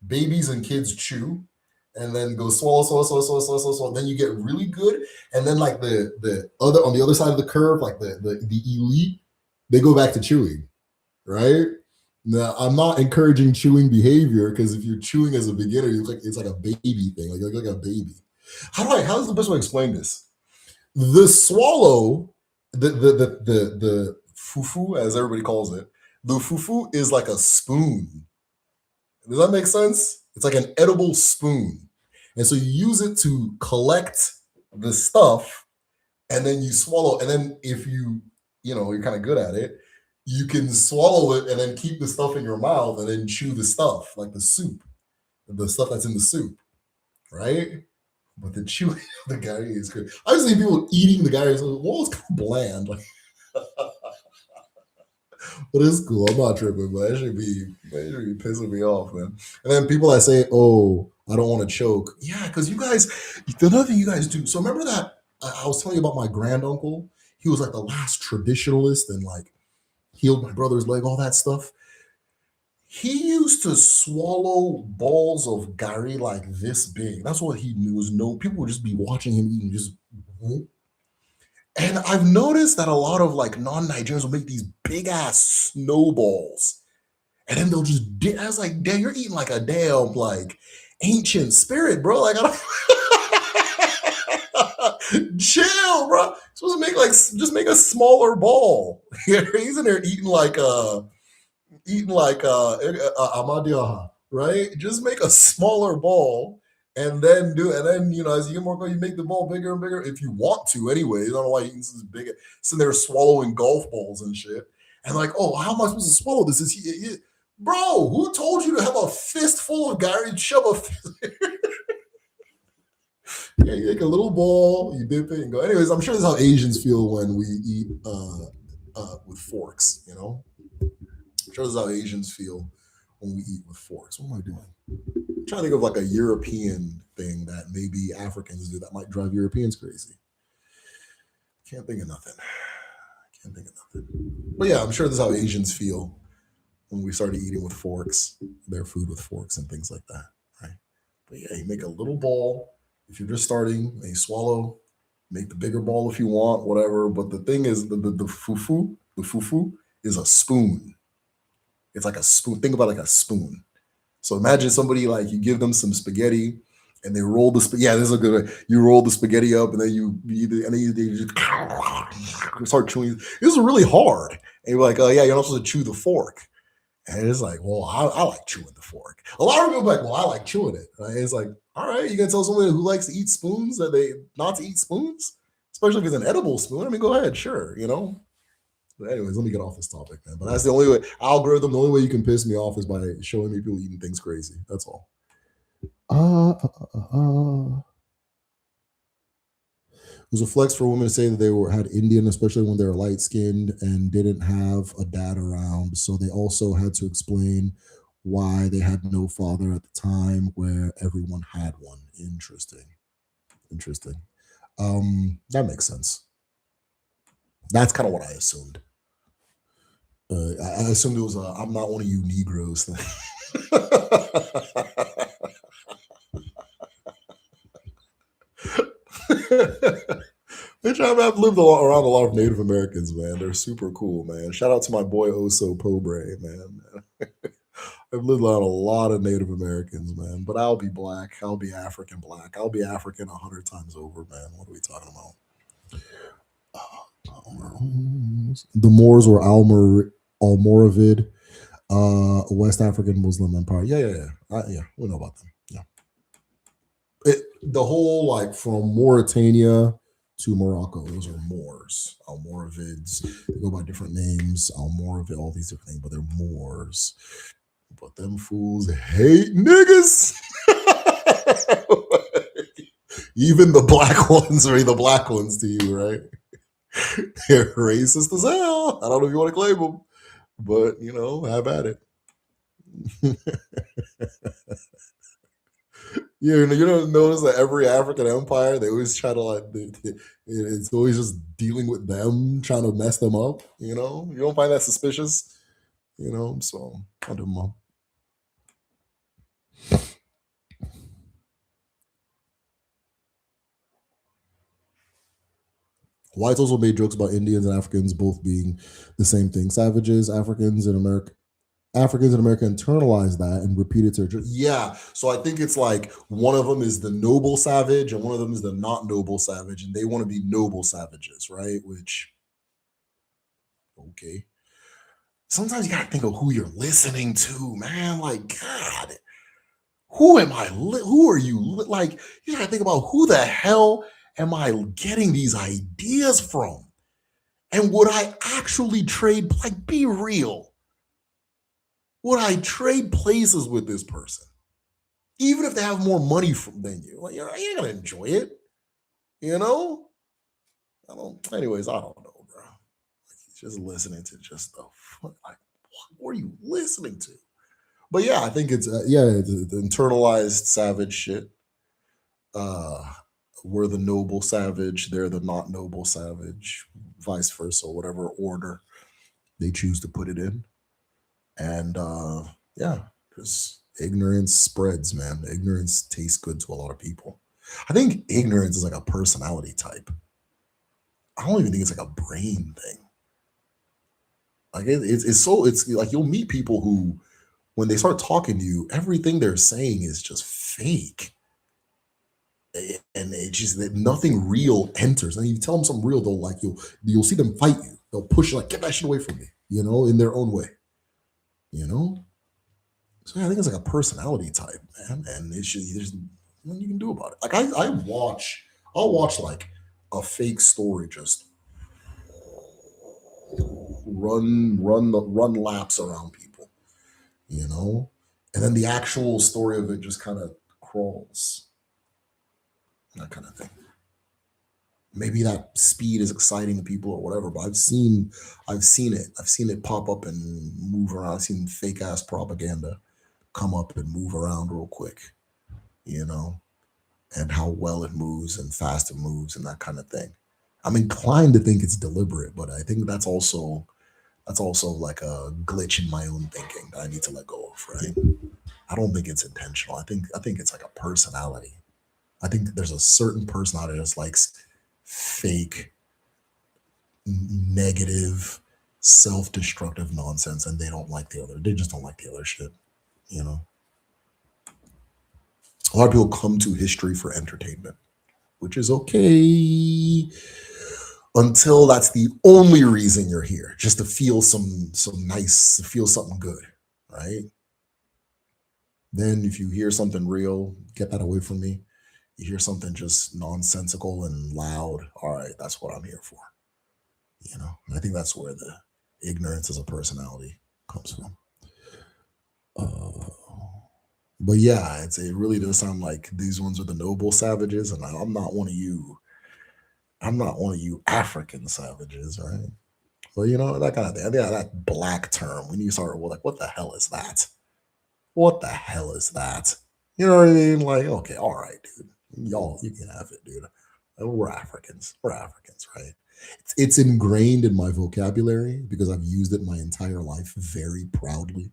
Babies and kids chew and then go swallow. Then you get really good. And then like the other on the other side of the curve, like the elite, they go back to chewing, right? Now I'm not encouraging chewing behavior, because if you're chewing as a beginner, it's like a baby thing, like a baby. How's the best way to explain this? The swallow, the fufu, as everybody calls it, the fufu is like a spoon. Does that make sense? It's like an edible spoon. And so you use it to collect the stuff, and then you swallow. And then if you're kind of good at it, you can swallow it and then keep the stuff in your mouth and then chew the stuff, like the stuff that's in the soup, right? But the chewing of the gari is good. I've seen people eating the gari. Well, it's kind of bland. Like, but it's cool. I'm not tripping, but that should be pissing me off, man. And then people that say, "Oh, I don't want to choke." Yeah, because you guys, the other thing you guys do. So remember that. I was telling you about my granduncle. He was like the last traditionalist and like healed my brother's leg, all that stuff. He used to swallow balls of gari like this big. That's what he knew was no. People would just be watching him eating, just. And I've noticed that a lot of like non-Nigerians will make these big ass snowballs, and then they'll just. I was like, damn, you're eating like a damn like ancient spirit, bro. Like, I don't chill, bro. You're supposed to make like just make a smaller ball. He's in there eating like Amadioha, right? Just make a smaller ball and then as you get more, you make the ball bigger and bigger if you want to. Anyways, I don't know why he's this big, sitting there swallowing golf balls and shit. And like, oh, how am I supposed to swallow this? Bro, who told you to have a fistful of Gary and shove a fist? Yeah, you make a little ball, you dip it and go. Anyways, I'm sure that's how Asians feel when we eat with forks. I'm sure that's how Asians feel when we eat with forks. What am I doing? I'm trying to think of like a European thing that maybe Africans do that might drive Europeans crazy. Can't think of nothing. Can't think of nothing. But yeah, I'm sure that's how Asians feel when we started eating with forks, their food with forks and things like that, right? But yeah, you make a little ball if you're just starting, and you swallow. Make the bigger ball if you want, whatever. But the thing is, the fufu is a spoon. It's like a spoon. Think about it like a spoon. So imagine somebody like you give them some spaghetti and they roll the yeah, this is a good way. You roll the spaghetti up and then they just start chewing. This is really hard. And you're like, oh yeah, you're not supposed to chew the fork. And it's like, well, I like chewing the fork. A lot of people are like, well, I like chewing it. Right? It's like, all right, you gonna tell someone who likes to eat spoons that they not to eat spoons, especially if it's an edible spoon. I mean, go ahead, sure. But anyways, let me get off this topic, man. But that's the only way algorithm. The only way you can piss me off is by showing me people eating things crazy. That's all. It was a flex for women to say that they had Indian, especially when they were light skinned and didn't have a dad around. So they also had to explain why they had no father at the time, where everyone had one. Interesting. Interesting. That makes sense. That's kind of what I assumed. I assumed it was a "I'm not one of you Negroes" thing. Bitch, I've lived around a lot of Native Americans, man. They're super cool, man. Shout out to my boy Oso Pobre, man. I've lived around a lot of Native Americans, man. But I'll be black. I'll be African black. I'll be African 100 times over, man. What are we talking about? The Moors were Almoravid, West African Muslim Empire. Yeah. We know about them. Yeah. The whole like from Mauritania to Morocco, those are Moors, Almoravids. They go by different names, Almoravid, all these different things, but they're Moors. But them fools hate niggas. Even the black ones are the black ones to you, right? They're racist as hell. I don't know if you want to claim them, but have at it. You don't notice that every African empire, they always try to it's always just dealing with them, trying to mess them up. You don't find that suspicious. So I don't know. Whites also made jokes about Indians and Africans both being the same thing. Savages, Africans in America internalize that and repeat it to their yeah. So I think it's like one of them is the noble savage and one of them is the not noble savage, and they want to be noble savages, right? Which okay. Sometimes you gotta think of who you're listening to, man. Like, God, who am I? Who are you? Like, you gotta think about who the hell am I getting these ideas from? And would I actually trade? Like, be real. Would I trade places with this person? Even if they have more money than you, like, you ain't gonna enjoy it. I don't. Anyways, I don't know, bro. Like, just listening to just the like, what are you listening to? But yeah, I think it's the internalized savage shit. Uh, We're the noble savage, they're the not noble savage, vice versa, whatever order they choose to put it in. And yeah, just ignorance spreads, man. Ignorance tastes good to a lot of people. I think ignorance is like a personality type. I don't even think it's like a brain thing. Like it's so it's like you'll meet people who, when they start talking to you, everything they're saying is just fake. And it just that nothing real enters. And you tell them something real, they'll like you'll see them fight you. They'll push you like, get that shit away from me, in their own way, you know. So yeah, I think it's like a personality type, man. And it's just there's nothing you can do about it. Like I'll watch like a fake story just run laps around people, you know, and then the actual story of it just kind of crawls, that kind of thing. Maybe that speed is exciting to people or whatever, but I've seen it pop up and move around. I've seen fake ass propaganda come up and move around real quick, you know, and how well it moves and fast it moves and that kind of thing. I'm inclined to think it's deliberate, but I think that's also like a glitch in my own thinking that I need to let go of, right? I don't think it's intentional. I think it's like a personality. I think there's a certain personality that's likes fake, negative, self-destructive nonsense, and they don't like the other. They just don't like the other shit. You know, a lot of people come to history for entertainment, which is okay until that's the only reason you're here, just to feel some nice, feel something good, right? Then if you hear something real, get that away from me. You hear something just nonsensical and loud, all right, that's what I'm here for. And I think that's where the ignorance as a personality comes from. Uh, but yeah, it really does sound like these ones are the noble savages, and I'm not one of you. I'm not one of you African savages, right? Well, that kind of thing. Yeah, that black term. When you start, well, like, what the hell is that? What the hell is that? You know what I mean? Like, okay, all right, dude. Y'all, you can have it, dude. We're Africans. We're Africans, right? It's ingrained in my vocabulary because I've used it my entire life very proudly,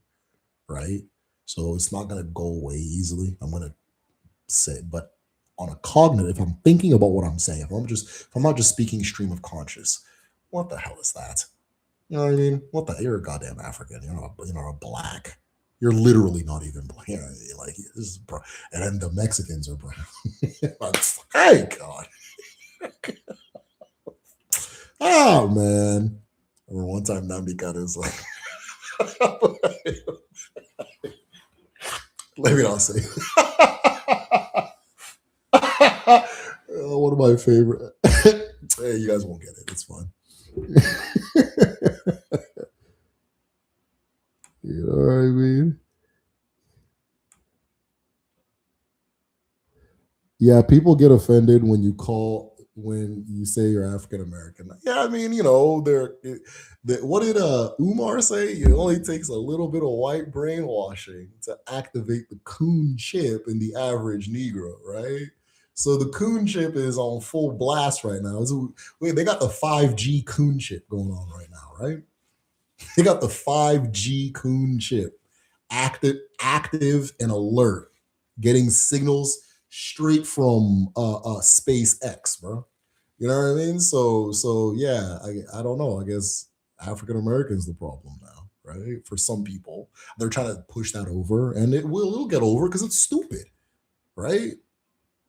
right? So it's not gonna go away easily. I'm gonna say, but on a cognitive, if I'm thinking about what I'm saying, if I'm not just speaking stream of conscious, what the hell is that? You know what I mean? What the? You're a goddamn African. You're not a black. You're literally not even black. Like this is, and then the Mexicans are brown. Hey God. Oh man. I remember one time Namdi was like, let me not say. One of my favorite. Hey, you guys won't get it. It's fine. You know what I mean? Yeah, people get offended when you say you're African American. Yeah, I mean, what did Umar say? It only takes a little bit of white brainwashing to activate the coon chip in the average Negro, right? So the coon chip is on full blast right now. Wait, they got the 5G coon chip going on right now, right? They got the 5G coon chip active and alert, getting signals straight from SpaceX, bro. You know what I mean? So yeah, I don't know. I guess African Americans the problem now, right? For some people, they're trying to push that over, and it'll get over because it's stupid, right?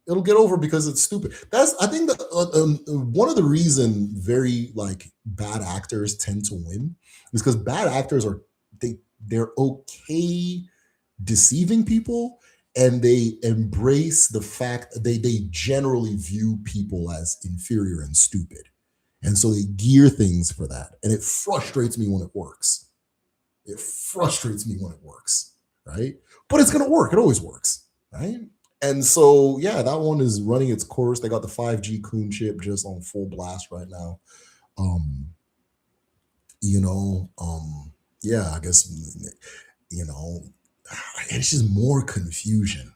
It'll get over because it's stupid. That's I think that one of the reason very like bad actors tend to win is because bad actors they're okay deceiving people, and they embrace the fact they generally view people as inferior and stupid, and so they gear things for that, and it frustrates me when it works. It frustrates me when it works, right? But it's gonna work. It always works, right? And so yeah, that one is running its course. They got the 5G coon chip just on full blast right now. um you know yeah, I guess, you know it's just more confusion.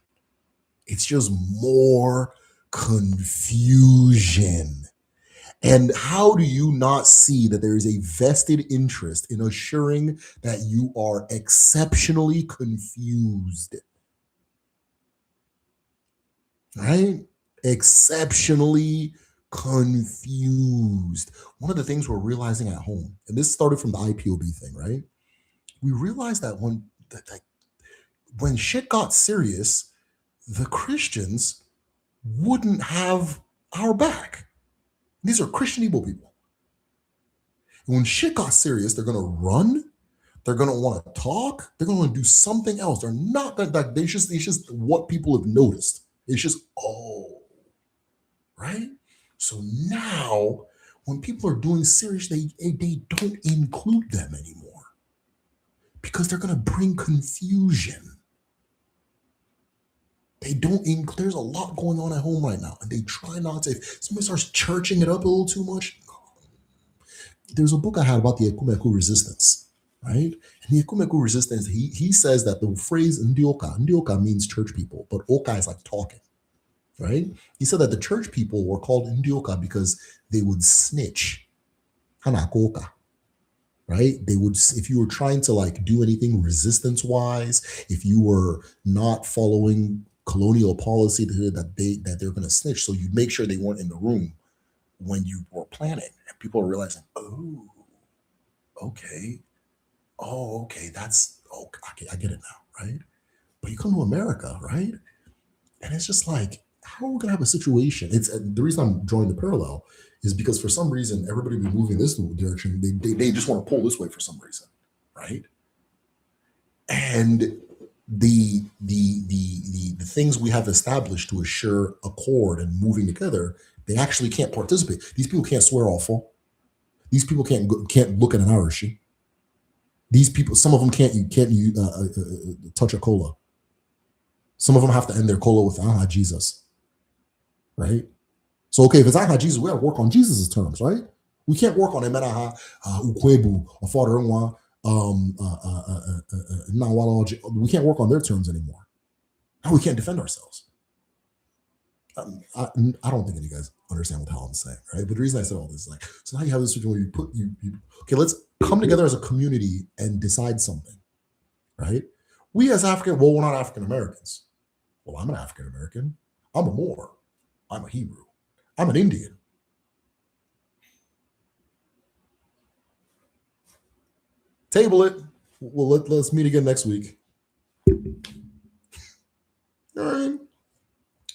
It's just more Confusion. And how do you not see that there is a vested interest in assuring that you are exceptionally confused? Right? Exceptionally confused. One of the things we're realizing at home, and this started from the IPOB thing, right? We realized that when shit got serious, the Christians wouldn't have our back. These are Christian Igbo people. And when shit got serious, they're gonna run. They're gonna want to talk. They're gonna want to do something else. They're not gonna like. It's just what people have noticed. It's just right. So now, when people are doing serious, they don't include them anymore because they're gonna bring confusion. They don't include. There's a lot going on at home right now, and they try not to. If somebody starts churching it up a little too much, there's a book I had about the Ekumeku resistance, right? And the Ekumeku resistance, he says that the phrase ndioka means church people, but oka is like talking, right? He said that the church people were called ndioka because they would snitch. Hanakoka, right? They would, if you were trying to like do anything resistance wise, if you were not following colonial policy that they're going to snitch, so you'd make sure they weren't in the room when you were planning, and people are realizing, oh, okay, that's okay, I get it now, right? But you come to America, right, and it's just like, how are we gonna have a situation? It's the reason I'm drawing the parallel is because for some reason everybody be moving this direction. They just want to pull this way for some reason, right? And the things we have established to assure accord and moving together, they actually can't participate. These people can't swear awful. These people can't look at an Irish. These people, some of them can't touch a cola. Some of them have to end their cola with "Aha Jesus," right? So okay, if it's "Aha Jesus," we got to work on Jesus's terms, right? We can't work on Emenaha, Ukwebu, or Father Nwa, we can't work on their terms anymore. Now we can't defend ourselves. I don't think any of you guys understand what the hell I'm saying, right? But the reason I said all this is like, so now you have this situation where okay, let's come together as a community and decide something, right? We as African, well, we're not African Americans. Well, I'm an African American. I'm a Moor. I'm a Hebrew. I'm an Indian. Table it. Well, let's meet again next week. All right.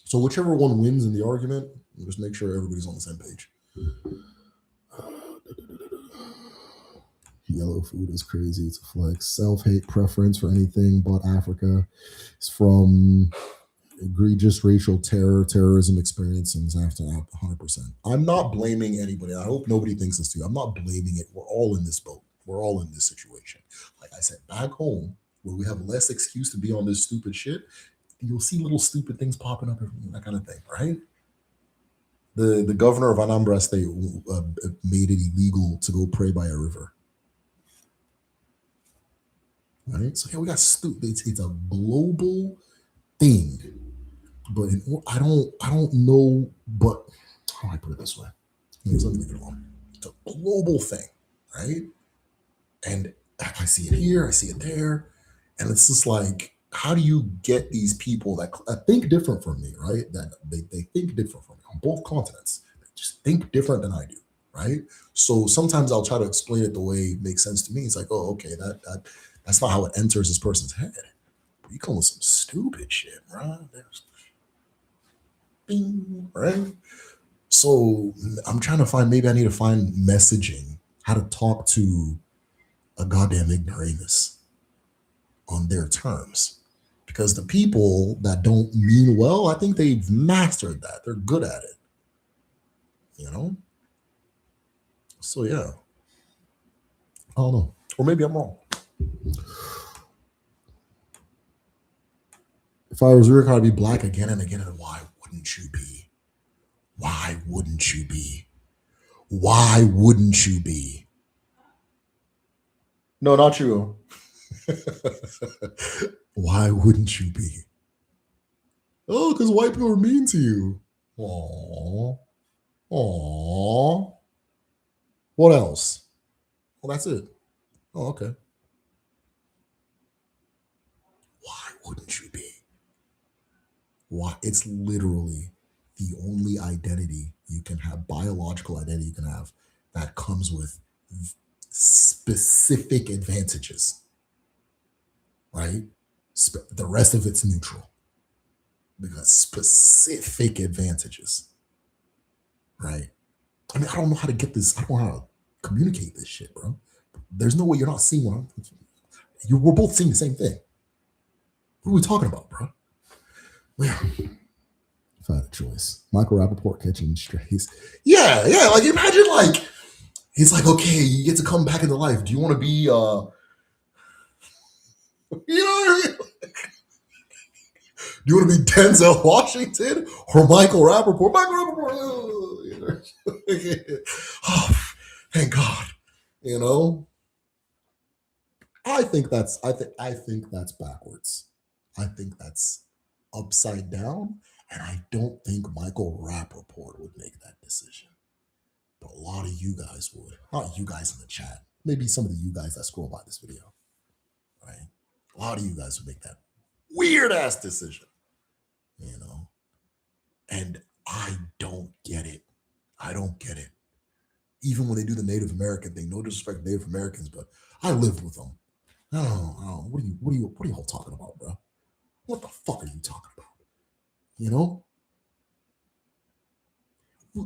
So whichever one wins in the argument, just make sure everybody's on the same page. Yellow food is crazy. It's a flex. Self-hate preference for anything but Africa. It's from egregious racial terrorism experience, and after 100%. I'm not blaming anybody. I hope nobody thinks this too. I'm not blaming it. We're all in this boat. We're all in this situation. Like I said, back home, where we have less excuse to be on this stupid shit, you'll see little stupid things popping up, that kind of thing, right? The governor of Anambra State made it illegal to go pray by a river. Right? So yeah, we got stupid. It's a global thing, but I don't know. But how do I put it this way? Let me leave it alone. It's a global thing, right? And I see it here, I see it there, and it's just like, how do you get these people that think different from me, right? That they think different from me on both continents. They just think different than I do, right? So sometimes I'll try to explain it the way it makes sense to me. It's like, oh, okay, that's not how it enters this person's head. But you come with some stupid shit, right? Bing, right? So I'm trying to find, maybe I need to find messaging, how to talk to a goddamn ignoramus on their terms. Because the people that don't mean well, I think they've mastered that. They're good at it. You know? So yeah. I don't know. Or maybe I'm wrong. If I was Rick, I'd be black again and again. And why wouldn't you be? Why wouldn't you be? Why wouldn't you be? No, not you. Why wouldn't you be? Oh, because white people are mean to you. Aww. Aww. What else? Well, that's it. Oh, okay. Why wouldn't you be? Why? It's literally the only identity you can have, biological identity you can have, that comes with specific advantages, right? The rest of it's neutral because specific advantages, right? I mean, I don't know how to get this. I don't know how to communicate this shit, bro. There's no way you're not seeing what I'm. We're both seeing the same thing. What are we talking about, bro? Yeah. If I had a choice, Michael Rappaport catching strays. Yeah, yeah. Like imagine, like he's like, okay, you get to come back into life. Do you want to be, you know what I mean? Do you want to be Denzel Washington or Michael Rappaport? Michael Rappaport. Oh, thank God. You know, I think that's backwards. I think that's upside down, and I don't think Michael Rappaport would make that decision. But a lot of you guys would. Not you guys in the chat. Maybe some of the you guys that scroll by this video, right? A lot of you guys would make that weird ass decision, you know. And I don't get it. I don't get it. Even when they do the Native American thing, no disrespect to Native Americans, but I lived with them. I don't know. What are you all talking about, bro? What the fuck are you talking about? You know?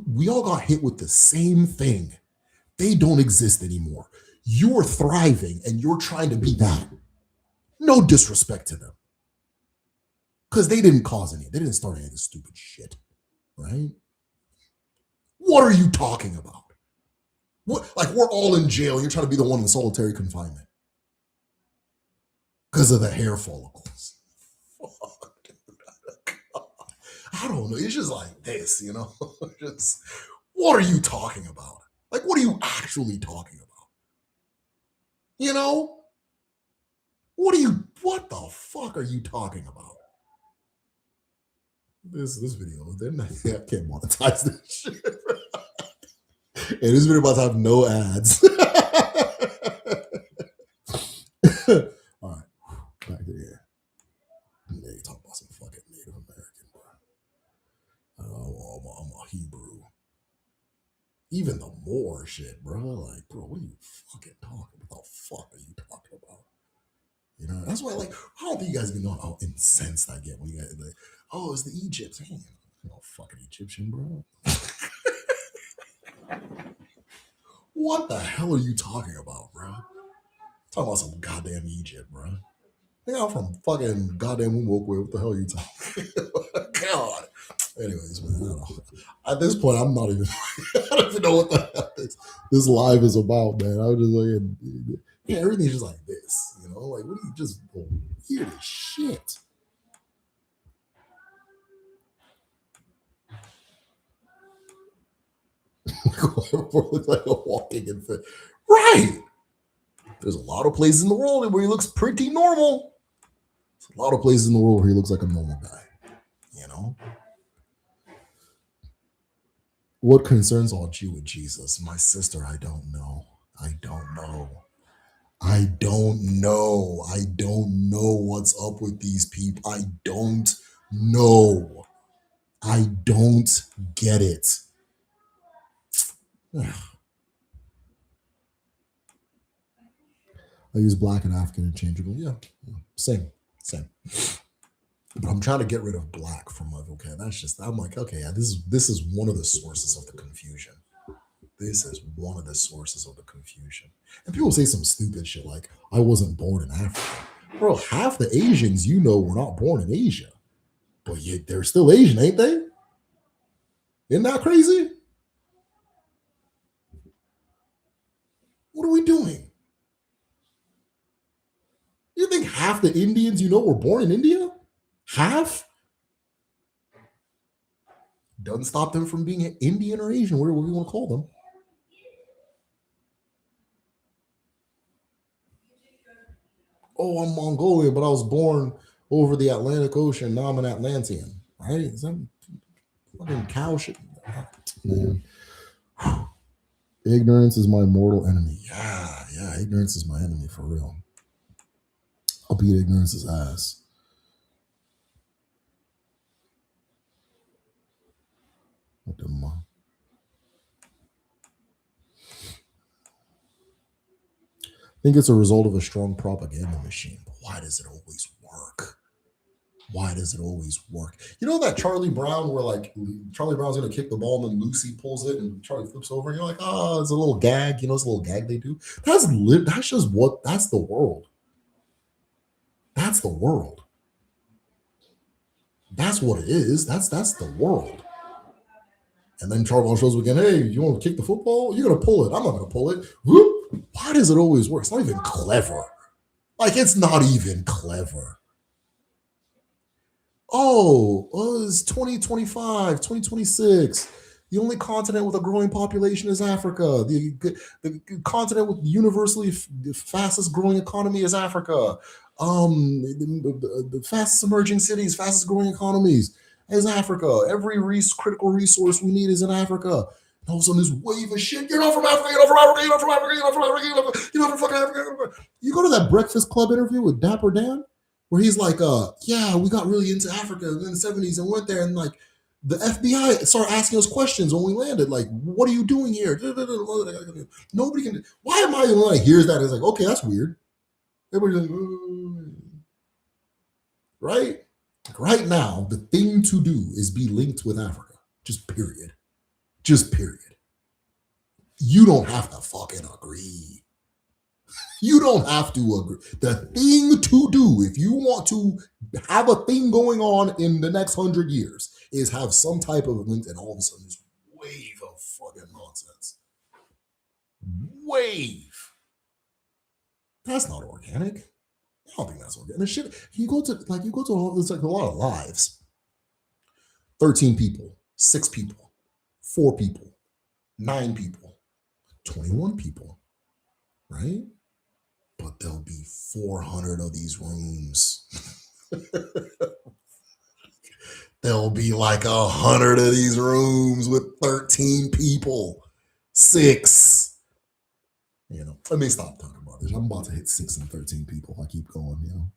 We all got hit with the same thing. They don't exist anymore. You're thriving and you're trying to be that. No disrespect to them. Because they didn't cause any, they didn't start any of this stupid shit. Right? What are you talking about? What, like we're all in jail. You're trying to be the one in solitary confinement because of the hair follicles. Fuck, dude. I don't know. It's just like this, you know? Just what are you talking about? Like, what are you actually talking about? You know? What the fuck are you talking about? This video, I can't monetize this shit. And this video about to have no ads. All right, back to here. Yeah, you talk about some fucking Native American, bro. I'm a Hebrew. Even the Moor shit, bro. Like, bro, what are you fucking talking about? What the fuck are you talking about? You know, that's why, like, I don't think you guys even know how incensed I get when you guys like, oh, it's the Egypt. Hey, you know, fucking Egyptian, bro. What the hell are you talking about, bro? Talking about some goddamn Egypt, bro. Yeah, I'm from fucking goddamn Umwokwe. What the hell are you talking about? God. Anyways, man, I don't know. At this point, I'm not even, I don't even know what the hell this live is about, man. I was just like, yeah, everything's just like this, you know? Like, what are you just weird as shit? Looks like a walking infant. Right. There's a lot of places in the world where he looks pretty normal. There's a lot of places in the world where he looks like a normal guy, you know? What concerns all you with Jesus? My sister, I don't know. I don't know. I don't know. I don't know what's up with these people. I don't know. I don't get it. I use black and African interchangeable. Yeah, same. But I'm trying to get rid of black from my vocab. That's just, I'm like, okay, yeah, this is one of the sources of the confusion. This is one of the sources of the confusion. And people say some stupid shit like, I wasn't born in Africa. Bro, half the Asians you know were not born in Asia. But yet they're still Asian, ain't they? Isn't that crazy? What are we doing? You think half the Indians you know were born in India? Half? Doesn't stop them from being Indian or Asian, whatever we want to call them. Oh, I'm Mongolian, but I was born over the Atlantic Ocean. Now I'm an Atlantean, right? Fucking cow shit. Man, ignorance is my mortal enemy. Yeah, yeah, ignorance is my enemy for real. I'll beat ignorance's ass. What the I think it's a result of a strong propaganda machine. But why does it always work? Why does it always work? You know that Charlie Brown where like Charlie Brown's gonna kick the ball and then Lucy pulls it and Charlie flips over and you're like, oh, it's a little gag. You know, it's a little gag they do. That's just what that's the world. That's the world. That's what it is. That's the world. And then Charlie Brown shows up again. Hey, you want to kick the football? You're gonna pull it. I'm not gonna pull it. Whoop. Why does it always work? It's not even clever. Like it's not even clever. Oh, it's 2025, 2026. The only continent with a growing population is Africa. The continent with universally the fastest growing economy is Africa. The fastest emerging cities, fastest growing economies is Africa. Every critical resource we need is in Africa. And all of a sudden, this wave of shit. You're not from Africa. You're not from Africa. You're not from Africa. You're not from Africa. You're not from fucking Africa. You go to that Breakfast Club interview with Dapper Dan where he's like, yeah, we got really into Africa in the 70s and went there and like the FBI started asking us questions when we landed, like, what are you doing here? Nobody can. Why am I the one that hears that? It's like, okay, that's weird. Everybody's like, right? Right now, the thing to do is be linked with Africa. Just period. Just period. You don't have to fucking agree. You don't have to agree. The thing to do, if you want to have a thing going on in the next 100 years, is have some type of link, and all of a sudden, this wave of fucking nonsense. Wave. That's not organic. I don't think that's organic. Shit, you go to it's like a lot of lives. 13 people, 6 people, 4 people, 9 people, 21 people, right? But there'll be 400 of these rooms. There'll be like 100 of these rooms with 13 people, 6. You know, let me stop talking about this. I'm about to hit 6 and 13 people. I keep going, you know.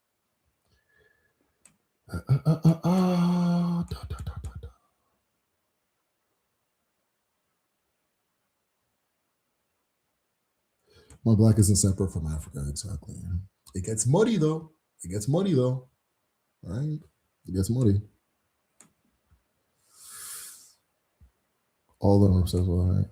My black isn't separate from Africa, exactly. It gets muddy though. It gets muddy though. Right? It gets muddy. All of them says well, right?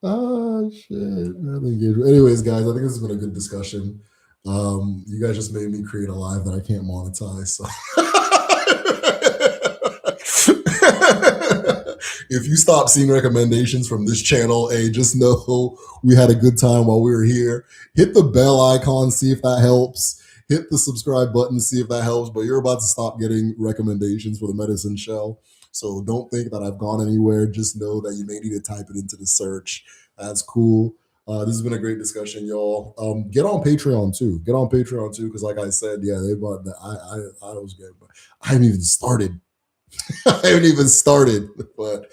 Oh shit. Anyways, guys, I think this has been a good discussion. You guys just made me create a live that I can't monetize. So if you stop seeing recommendations from this channel, hey, just know we had a good time while we were here. Hit the bell icon, see if that helps. Hit the subscribe button, see if that helps. But you're about to stop getting recommendations for the medicine shell. So don't think that I've gone anywhere. Just know that you may need to type it into the search. That's cool. This has been a great discussion, y'all. Get on Patreon too. Get on Patreon too, because like I said, yeah, they bought that. I was good, but I haven't even started. I haven't even started, but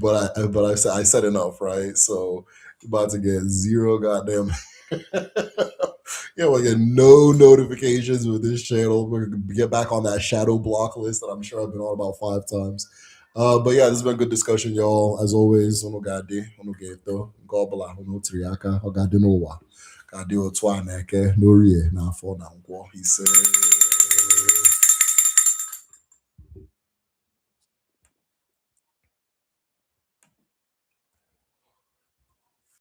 I said enough, right? So about to get 0 goddamn. Yeah, we'll get no notifications with this channel. We're gonna get back on that shadow block list that I'm sure I've been on about 5 times. But yeah, this has been a good discussion, y'all. As always, ono gade, ono geto, gobala, ono triaka, ogade no wa. Gade otwa neke, no rie, na fo na nkwo. He said.